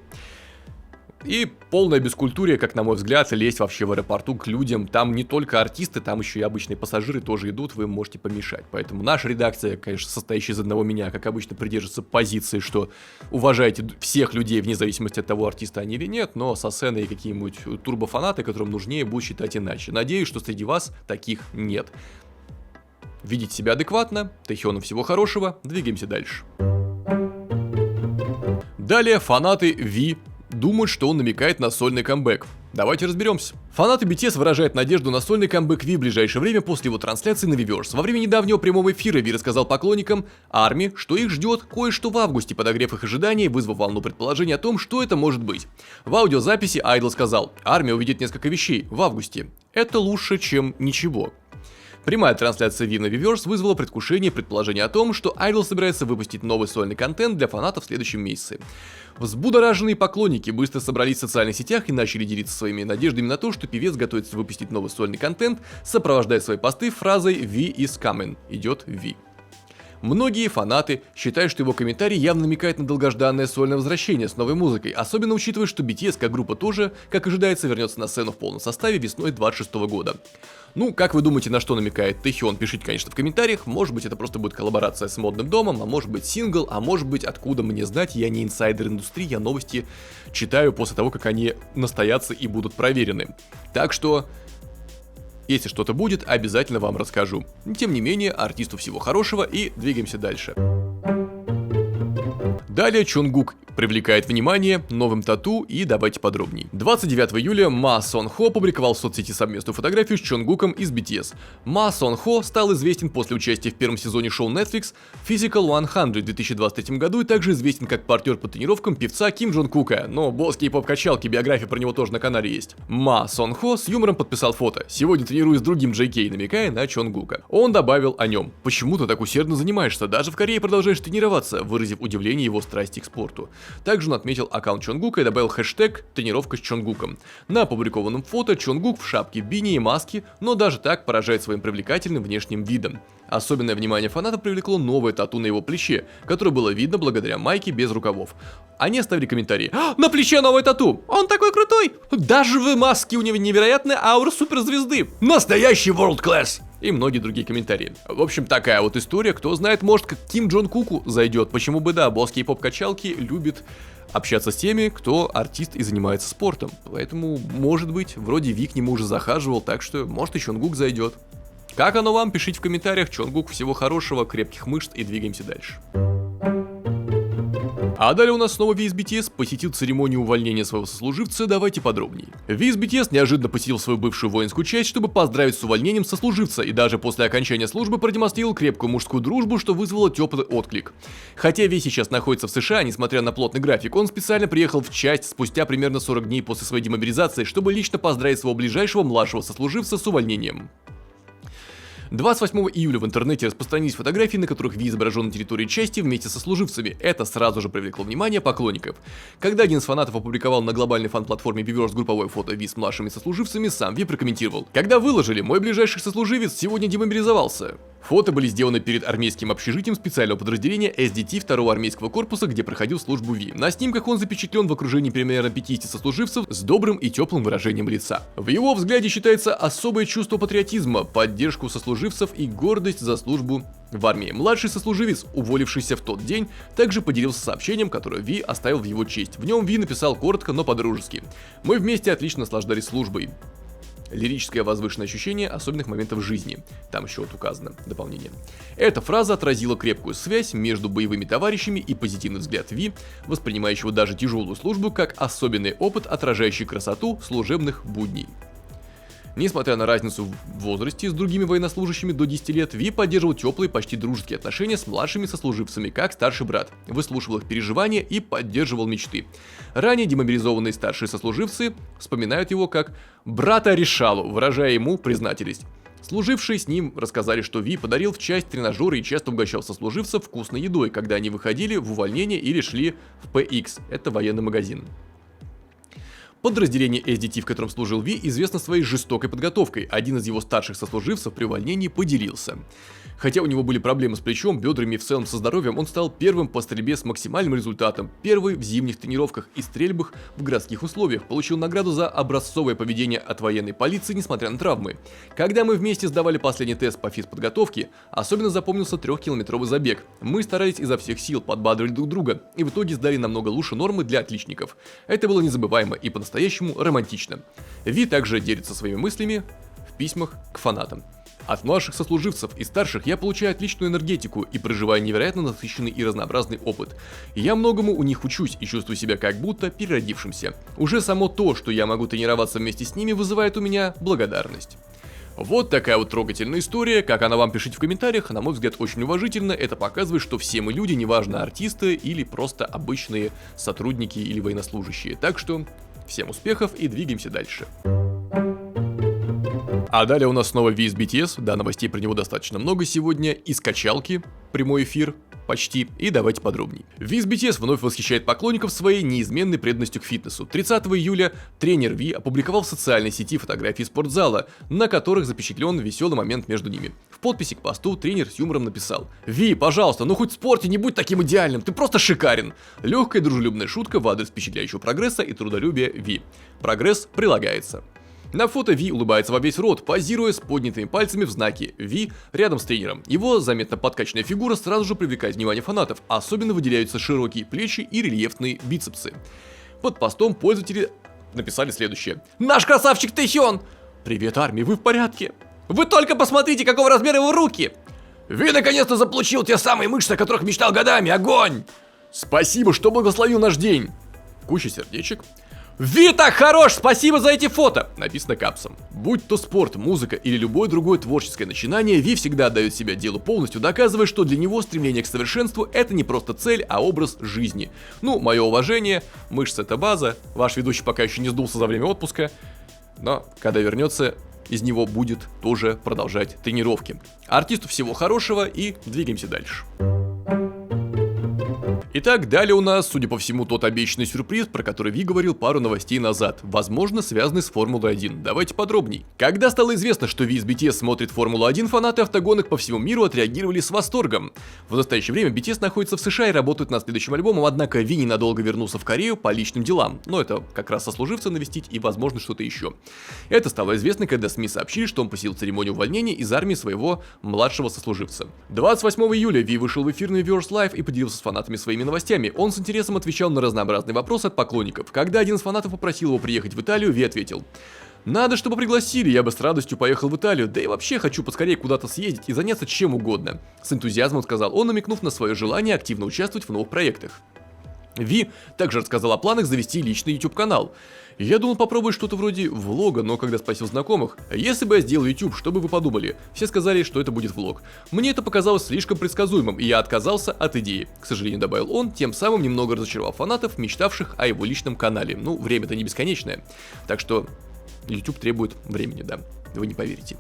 И полное бескультурие, как на мой взгляд, лезть вообще в аэропорту к людям. Там не только артисты, там еще и обычные пассажиры тоже идут, вы можете помешать. Поэтому наша редакция, конечно, состоящая из одного меня, как обычно, придерживается позиции, что уважайте всех людей вне зависимости от того, артиста они или нет, но сосены и какие-нибудь турбофанаты, которым нужнее, будут считать иначе. Надеюсь, что среди вас таких нет. Ведите себя адекватно, Тэхёну всего хорошего, двигаемся дальше. Далее фанаты Ви думают, что он намекает на сольный камбэк. Давайте разберемся. Фанаты BTS выражают надежду на сольный камбэк Ви в ближайшее время после его трансляции на Weverse. Во время недавнего прямого эфира Ви рассказал поклонникам ARMY, что их ждет кое-что в августе, подогрев их ожиданий и вызвав волну предположений о том, что это может быть. В аудиозаписи Idol сказал: ARMY увидит несколько вещей в августе. Это лучше, чем ничего. Прямая трансляция Ви на Weverse вызвала предвкушение и предположение о том, что Idol собирается выпустить новый сольный контент для фанатов в следующем месяце. Взбудораженные поклонники быстро собрались в социальных сетях и начали делиться своими надеждами на то, что певец готовится выпустить новый сольный контент, сопровождая свои посты фразой «V is coming» — идет Ви. Многие фанаты считают, что его комментарий явно намекает на долгожданное сольное возвращение с новой музыкой, особенно учитывая, что BTS как группа тоже, как ожидается, вернется на сцену в полном составе весной 26 года. Как вы думаете, на что намекает Тэхён? Пишите, конечно, в комментариях. Может быть, это просто будет коллаборация с модным домом, а может быть сингл, а может быть, откуда мне знать, я не инсайдер индустрии, я новости читаю после того, как они настоятся и будут проверены. Так что, если что-то будет, обязательно вам расскажу. Тем не менее, артисту всего хорошего и двигаемся дальше. Далее Чонгук привлекает внимание новым тату, и давайте подробнее. 29 июля Ма Сон Хо опубликовал в соцсети совместную фотографию с Чонгуком из BTS. Ма Сон Хо стал известен после участия в первом сезоне шоу Netflix Physical 100 в 2023 году и также известен как партнер по тренировкам певца Ким Джон Кука, но босс кей-поп-качалки, биография про него тоже на канале есть. Ма Сон Хо с юмором подписал фото: «Сегодня тренируюсь с другим JK», намекая на Чонгука. Он добавил о нем: «Почему ты так усердно занимаешься? Даже в Корее продолжаешь тренироваться», выразив удивление его страсти к спорту. Также он отметил аккаунт Чонгука и добавил хэштег «Тренировка с Чонгуком». На опубликованном фото Чонгук в шапке бини и маске, но даже так поражает своим привлекательным внешним видом. Особенное внимание фанатов привлекло новое тату на его плече, которое было видно благодаря майке без рукавов. Они оставили комментарии: «На плече новое тату! Он такой крутой! Даже в маске у него невероятная аура суперзвезды! Настоящий world class!» И многие другие комментарии. В общем, такая вот история. Кто знает, может, к Ким Джон Куку зайдет. Почему бы да, босс кей-поп-качалки любит общаться с теми, кто артист и занимается спортом. Поэтому, может быть, вроде Ви к нему уже захаживал, так что, может, и Чонгук зайдет. Как оно вам? Пишите в комментариях. Чонгук, всего хорошего, крепких мышц, и двигаемся дальше. А далее у нас снова Ви из BTS посетил церемонию увольнения своего сослуживца, давайте подробнее. Ви из BTS неожиданно посетил свою бывшую воинскую часть, чтобы поздравить с увольнением сослуживца, и даже после окончания службы продемонстрировал крепкую мужскую дружбу, что вызвало теплый отклик. Хотя Ви сейчас находится в США, несмотря на плотный график, он специально приехал в часть спустя примерно 40 дней после своей демобилизации, чтобы лично поздравить своего ближайшего младшего сослуживца с увольнением. 28 июля в интернете распространились фотографии, на которых Ви изображен на территории части вместе со служивцами. Это сразу же привлекло внимание поклонников. Когда один из фанатов опубликовал на глобальной фан-платформе Weverse групповое фото Ви с младшими сослуживцами, сам Ви прокомментировал: «Когда выложили, мой ближайший сослуживец сегодня демобилизовался». Фото были сделаны перед армейским общежитием специального подразделения SDT 2-го армейского корпуса, где проходил службу Ви. На снимках он запечатлен в окружении примерно 50 сослуживцев с добрым и теплым выражением лица. В его взгляде читается особое чувство патриотизма, поддержку сослуживцев и гордость за службу в армии. Младший сослуживец, уволившийся в тот день, также поделился сообщением, которое Ви оставил в его честь. В нем Ви написал коротко, но по-дружески: «Мы вместе отлично наслаждались службой. Лирическое возвышенное ощущение особенных моментов жизни». Там еще вот указано дополнение. Эта фраза отразила крепкую связь между боевыми товарищами и позитивный взгляд Ви, воспринимающего даже тяжелую службу как особенный опыт, отражающий красоту служебных будней. Несмотря на разницу в возрасте с другими военнослужащими до 10 лет, Ви поддерживал теплые, почти дружеские отношения с младшими сослуживцами, как старший брат, выслушивал их переживания и поддерживал мечты. Ранее демобилизованные старшие сослуживцы вспоминают его как «брата Решалу», выражая ему признательность. Служившие с ним рассказали, что Ви подарил в часть тренажеры и часто угощал сослуживцев вкусной едой, когда они выходили в увольнение или шли в PX, это военный магазин. Подразделение SDT, в котором служил Ви, известно своей жестокой подготовкой. Один из его старших сослуживцев при увольнении поделился: хотя у него были проблемы с плечом, бедрами и в целом со здоровьем, он стал первым по стрельбе с максимальным результатом, первый в зимних тренировках и стрельбах в городских условиях, получил награду за образцовое поведение от военной полиции, несмотря на травмы. Когда мы вместе сдавали последний тест по физподготовке, особенно запомнился 3-километровый забег. Мы старались изо всех сил, подбадривали друг друга и в итоге сдали намного лучше нормы для отличников. Это было незабываемо и по-настоящему романтично. Ви также делится своими мыслями в письмах к фанатам. От младших сослуживцев и старших я получаю отличную энергетику и проживаю невероятно насыщенный и разнообразный опыт. Я многому у них учусь и чувствую себя как будто переродившимся. Уже само то, что я могу тренироваться вместе с ними, вызывает у меня благодарность. Вот такая вот трогательная история. Как она вам, пишите в комментариях. На мой взгляд, очень уважительно. Это показывает, что все мы люди, неважно, артисты или просто обычные сотрудники или военнослужащие. Так что всем успехов и двигаемся дальше. А далее у нас снова Ви из BTS, да, новостей про него достаточно много сегодня, из качалки, прямой эфир, почти, и давайте подробней. Ви из BTS вновь восхищает поклонников своей неизменной преданностью к фитнесу. 30 июля тренер Ви опубликовал в социальной сети фотографии спортзала, на которых запечатлен веселый момент между ними. В подписи к посту тренер с юмором написал: «Ви, пожалуйста, ну хоть в спорте не будь таким идеальным, ты просто шикарен!» Легкая дружелюбная шутка в адрес впечатляющего прогресса и трудолюбия Ви. Прогресс прилагается. На фото Ви улыбается во весь рот, позируя с поднятыми пальцами в знаке Ви рядом с тренером. Его заметно подкачанная фигура сразу же привлекает внимание фанатов, особенно выделяются широкие плечи и рельефные бицепсы. Под постом пользователи написали следующее: «Наш красавчик Тэхён! Привет, армия, вы в порядке? Вы только посмотрите, какого размера его руки! Ви наконец-то заполучил те самые мышцы, о которых мечтал годами, огонь! Спасибо, что благословил наш день!» Куча сердечек. «Ви так хорош! Спасибо за эти фото!» Написано капсом. Будь то спорт, музыка или любое другое творческое начинание, Ви всегда отдает себя делу полностью, доказывая, что для него стремление к совершенству — это не просто цель, а образ жизни. Ну, мое уважение, мышцы — это база, ваш ведущий пока еще не сдулся за время отпуска, но когда вернется, из него будет тоже продолжать тренировки. Артисту всего хорошего и двигаемся дальше. Итак, далее у нас, судя по всему, тот обещанный сюрприз, про который Ви говорил пару новостей назад, возможно, связанный с Формулой-1. Давайте подробней. Когда стало известно, что Ви из BTS смотрит Формулу-1, фанаты автогонок по всему миру отреагировали с восторгом. В настоящее время BTS находится в США и работает над следующим альбомом, однако Ви ненадолго вернулся в Корею по личным делам. Но это как раз сослуживца навестить и, возможно, что-то еще. Это стало известно, когда СМИ сообщили, что он посетил церемонию увольнения из армии своего младшего сослуживца. 28 июля Ви вышел в эфир на Weverse Live и поделился с фанатами своими новостями. Он с интересом отвечал на разнообразные вопросы от поклонников. Когда один из фанатов попросил его приехать в Италию, Ви ответил: «Надо, чтобы пригласили, я бы с радостью поехал в Италию, да и вообще хочу поскорее куда-то съездить и заняться чем угодно». С энтузиазмом сказал он, намекнув на свое желание активно участвовать в новых проектах. Ви также рассказал о планах завести личный YouTube-канал. «Я думал попробовать что-то вроде влога, но когда спросил знакомых, если бы я сделал YouTube, что бы вы подумали? Все сказали, что это будет влог. Мне это показалось слишком предсказуемым, и я отказался от идеи», к сожалению, добавил он, тем самым немного разочаровав фанатов, мечтавших о его личном канале. Ну, время-то не бесконечное. Так что YouTube требует времени, да. вы не поверите.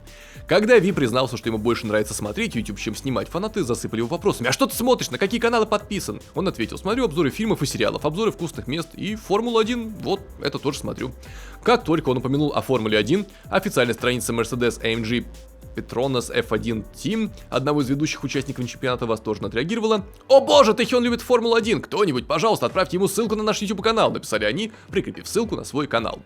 Когда Ви признался, что ему больше нравится смотреть YouTube, чем снимать, фанаты засыпали его вопросами: а что ты смотришь, на какие каналы подписан? Он ответил: смотрю обзоры фильмов и сериалов, обзоры вкусных мест и Формулу-1, вот это тоже смотрю. Как только он упомянул о Формуле-1, официальная страница Mercedes-AMG Petronas F1 Team, одного из ведущих участников чемпионата, восторженно отреагировала: «О боже, Тэхён любит Формулу-1! Кто-нибудь, пожалуйста, отправьте ему ссылку на наш YouTube-канал», написали они, прикрепив ссылку на свой канал.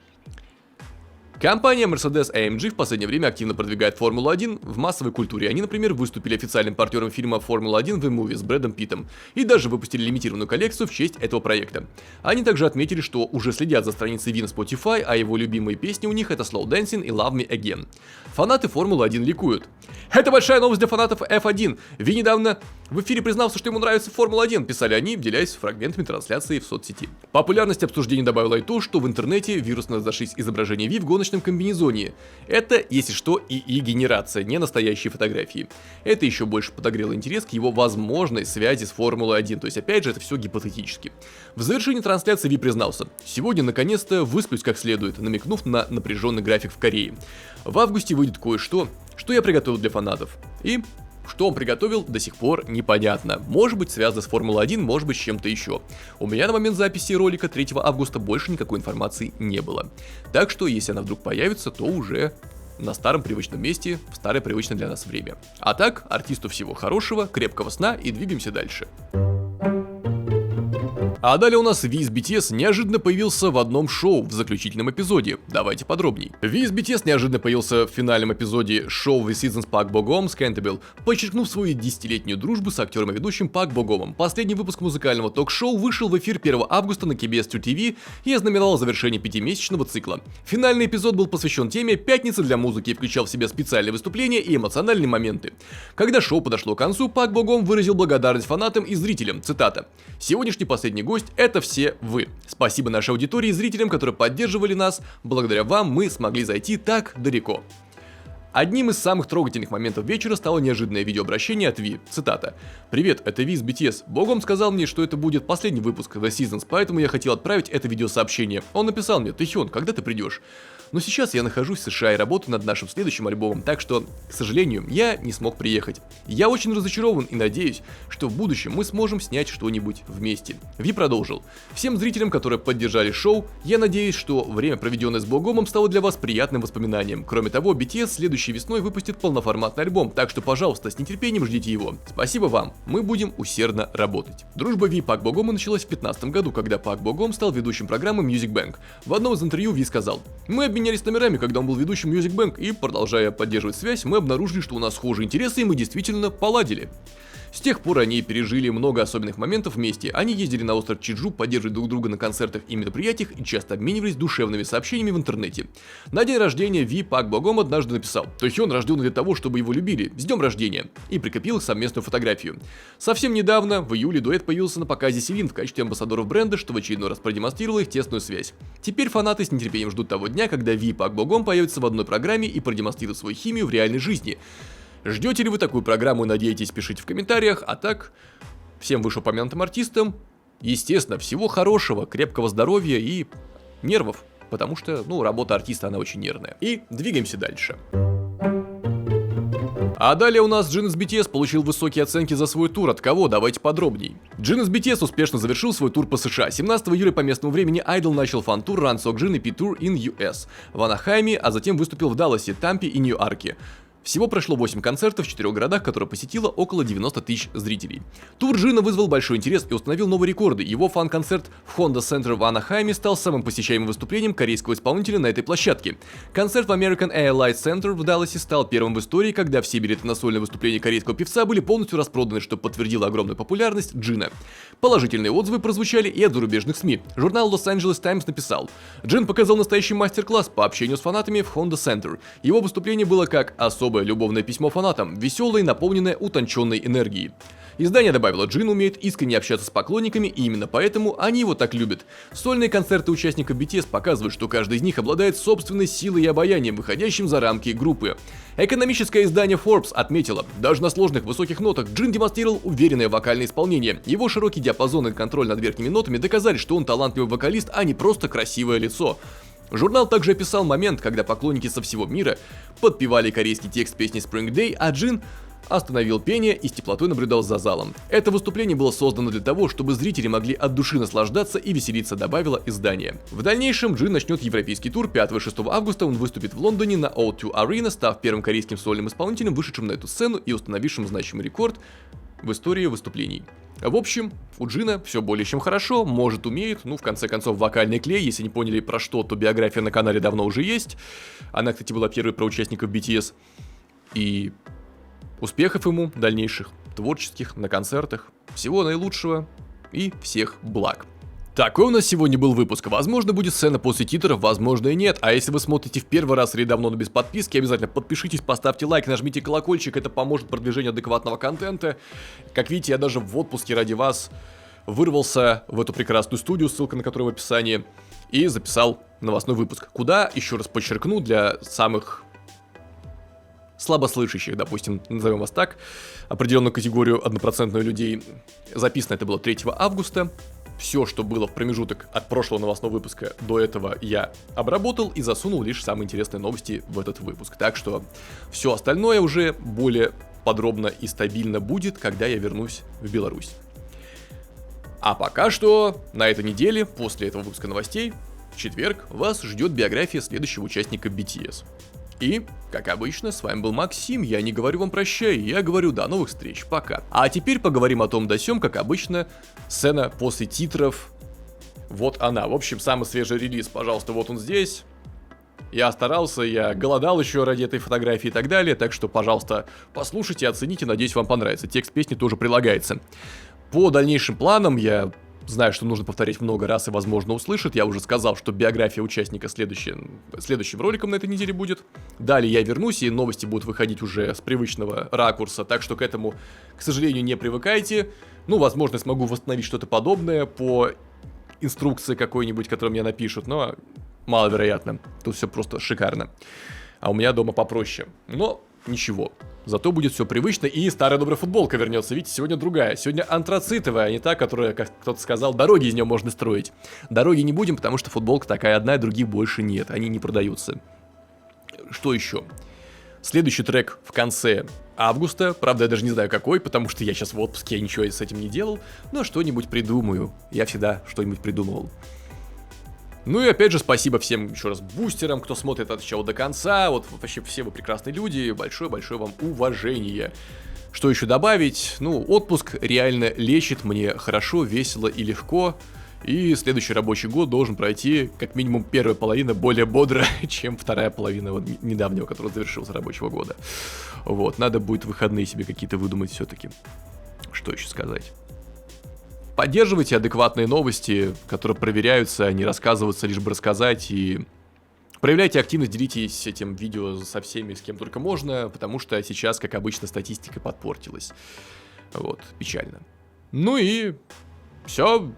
Компания Mercedes-AMG в последнее время активно продвигает Формулу-1 в массовой культуре. Они, например, выступили официальным партнером фильма Формула-1 The Movie с Брэдом Питтом и даже выпустили лимитированную коллекцию в честь этого проекта. Они также отметили, что уже следят за страницей Ви на Spotify, а его любимые песни у них это Slow Dancing и Love Me Again. Фанаты Формулы-1 ликуют. Это большая новость для фанатов F1. Ви недавно в эфире признался, что ему нравится Формула-1, писали они, делясь фрагментами трансляции в соцсети. Популярность обсуждений добавила и то, что в интернете вирусно разошлись изображения Ви в гоночном комбинезоне. Это, если что, ИИ-генерация, не настоящие фотографии. Это еще больше подогрело интерес к его возможной связи с Формулой-1, то есть опять же это все гипотетически. В завершении трансляции Ви признался: сегодня наконец-то высплюсь как следует, намекнув на напряженный график в Корее. В августе выйдет кое-что, что я приготовил для фанатов. И что он приготовил, до сих пор непонятно. Может быть связано с Формулой-1, может быть с чем-то еще. У меня на момент записи ролика 3 августа больше никакой информации не было. Так что, если она вдруг появится, то уже на старом привычном месте, в старое привычное для нас время. А так, артисту всего хорошего, крепкого сна и двигаемся дальше. А далее у нас Ви из BTS неожиданно появился в одном шоу в заключительном эпизоде. Давайте подробней. Ви из BTS неожиданно появился в финальном эпизоде шоу The Seasons Пак Богом с Cantabile, подчеркнув свою десятилетнюю дружбу с актером и ведущим Пак Богомом. Последний выпуск музыкального ток-шоу вышел в эфир 1 августа на KBS 2 TV и ознаменовал завершение 5-месячного цикла. Финальный эпизод был посвящен теме «Пятница для музыки» и включал в себя специальные выступления и эмоциональные моменты. Когда шоу подошло к концу, Пак Богом выразил благодарность фанатам и зрителям, цитата: «Сегодняшний последний гость — это все вы. Спасибо нашей аудитории и зрителям, которые поддерживали нас. Благодаря вам мы смогли зайти так далеко». Одним из самых трогательных моментов вечера стало неожиданное видеообращение от Ви. Цитата: «Привет, это Ви из BTS. Богом сказал мне, что это будет последний выпуск The Seasons, поэтому я хотел отправить это видеосообщение. Он написал мне: Тэхён, когда ты придешь? Но сейчас я нахожусь в США и работаю над нашим следующим альбомом, так что, к сожалению, я не смог приехать. Я очень разочарован и надеюсь, что в будущем мы сможем снять что-нибудь вместе». Ви продолжил: «Всем зрителям, которые поддержали шоу, я надеюсь, что время, проведенное с Богомом, стало для вас приятным воспоминанием. Кроме того, BTS следующей весной выпустит полноформатный альбом, так что, пожалуйста, с нетерпением ждите его. Спасибо вам, мы будем усердно работать». Дружба Ви и Пак Богома началась в 2015 году, когда Пак Богом стал ведущим программы Music Bank. В одном из интервью Ви сказал: «Мы обменялись номерами, когда он был ведущим Music Bank, и, продолжая поддерживать связь, мы обнаружили, что у нас схожие интересы, и мы действительно поладили». С тех пор они пережили много особенных моментов вместе. Они ездили на остров Чеджу, поддерживали друг друга на концертах и мероприятиях и часто обменивались душевными сообщениями в интернете. На день рождения Ви Пак Богом однажды написал: «Тэхён рожден для того, чтобы его любили. С днем рождения!» и прикрепил совместную фотографию. Совсем недавно, в июле, дуэт появился на показе Селин в качестве амбассадоров бренда, что в очередной раз продемонстрировало их тесную связь. Теперь фанаты с нетерпением ждут того дня, когда Ви и Пак Богом появятся в одной программе и продемонстрируют свою химию в реальной жизни. Ждете ли вы такую программу и надеетесь, пишите в комментариях. А так, всем вышеупомянутым артистам, естественно, всего хорошего, крепкого здоровья и нервов, потому что, работа артиста, она очень нервная. И двигаемся дальше. А далее у нас Джин из BTS получил высокие оценки за свой тур. От кого? Давайте подробней. Джин из BTS успешно завершил свой тур по США. 17 июля по местному времени Idol начал фан-тур Run Seokjin и P-Tour in US в Анахайме, а затем выступил в Далласе, Тампе и Нью-Арке. Всего прошло 8 концертов в 4 городах, которые посетило около 90 тысяч зрителей. Тур Джина вызвал большой интерес и установил новые рекорды. Его фан-концерт в Honda Center в Анахайме стал самым посещаемым выступлением корейского исполнителя на этой площадке. Концерт в American Airlines Center в Далласе стал первым в истории, когда все билеты на сольное выступление корейского певца были полностью распроданы, что подтвердило огромную популярность Джина. Положительные отзывы прозвучали и от зарубежных СМИ. Журнал Los Angeles Times написал: «Джин показал настоящий мастер-класс по общению с фанатами в Honda Center. Его выступление было как особое любовное письмо фанатам, веселое и наполненное утонченной энергией». Издание добавило: Джин умеет искренне общаться с поклонниками, и именно поэтому они его так любят. Сольные концерты участников BTS показывают, что каждый из них обладает собственной силой и обаянием, выходящим за рамки группы. Экономическое издание Forbes отметило: даже на сложных высоких нотах Джин демонстрировал уверенное вокальное исполнение. Его широкий диапазон и контроль над верхними нотами доказали, что он талантливый вокалист, а не просто красивое лицо. Журнал также описал момент, когда поклонники со всего мира подпевали корейский текст песни Spring Day, а Джин остановил пение и с теплотой наблюдал за залом. Это выступление было создано для того, чтобы зрители могли от души наслаждаться и веселиться, добавило издание. В дальнейшем Джин начнет европейский тур. 5 и 6 августа он выступит в Лондоне на O2 Arena, став первым корейским сольным исполнителем, вышедшим на эту сцену и установившим значимый рекорд в истории выступлений. В общем, у Джина все более чем хорошо, может, умеет, в конце концов, вокальный клей. Если не поняли про что, то биография на канале давно уже есть. Она, кстати, была первой про участников BTS. И успехов ему дальнейших, творческих, на концертах. Всего наилучшего и всех благ. Такой у нас сегодня был выпуск. Возможно, будет сцена после титров, возможно и нет. А если вы смотрите в первый раз или давно, но без подписки, обязательно подпишитесь, поставьте лайк, нажмите колокольчик. Это поможет продвижению адекватного контента. Как видите, я даже в отпуске ради вас вырвался в эту прекрасную студию, ссылка на которую в описании, и записал новостной выпуск. Куда, еще раз подчеркну, для самых слабослышащих, допустим, назовем вас так, определенную категорию 1% людей. Записано это было 3 августа. Все, что было в промежуток от прошлого новостного выпуска до этого, я обработал и засунул лишь самые интересные новости в этот выпуск. Так что все остальное уже более подробно и стабильно будет, когда я вернусь в Беларусь. А пока что на этой неделе, после этого выпуска новостей, в четверг вас ждет биография следующего участника BTS. И, как обычно, с вами был Максим, я не говорю вам прощай, я говорю до новых встреч, пока. А теперь поговорим о том да сём, как обычно, сцена после титров, вот она. В общем, самый свежий релиз, пожалуйста, вот он здесь. Я старался, я голодал еще ради этой фотографии и так далее, так что, пожалуйста, послушайте, оцените, надеюсь, вам понравится. Текст песни тоже прилагается. По дальнейшим планам я знаю, что нужно повторять много раз и, возможно, услышат. Я уже сказал, что биография участника следующим роликом на этой неделе будет. Далее я вернусь, и новости будут выходить уже с привычного ракурса, так что к этому, к сожалению, не привыкайте. Возможно, смогу восстановить что-то подобное по инструкции какой-нибудь, которую мне напишут, но маловероятно. Тут все просто шикарно. А у меня дома попроще. Но ничего. Зато будет все привычно, и старая добрая футболка вернется. Видите, сегодня другая. Сегодня антрацитовая, а не та, которая, как кто-то сказал, дороги из нее можно строить. Дороги не будем, потому что футболка такая одна, и других больше нет. Они не продаются. Что еще? Следующий трек в конце августа. Правда, я даже не знаю какой, потому что я сейчас в отпуске, я ничего с этим не делал. Но что-нибудь придумаю. Я всегда что-нибудь придумывал. И опять же, спасибо всем еще раз бустерам, кто смотрит от начала до конца. Вот вообще все вы прекрасные люди. Большое-большое вам уважение. Что еще добавить? Отпуск реально лечит мне хорошо, весело и легко. И следующий рабочий год должен пройти, как минимум, первая половина более бодро, чем вторая половина недавнего, который завершился рабочего года. Надо будет выходные себе какие-то выдумать все-таки. Что еще сказать? Поддерживайте адекватные новости, которые проверяются, не рассказываются, лишь бы рассказать, и проявляйте активность, делитесь этим видео со всеми, с кем только можно, потому что сейчас, как обычно, статистика подпортилась. Печально. И все.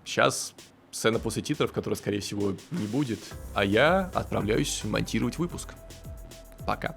Сейчас сцена после титров, которой, скорее всего, не будет, а я отправляюсь монтировать выпуск. Пока.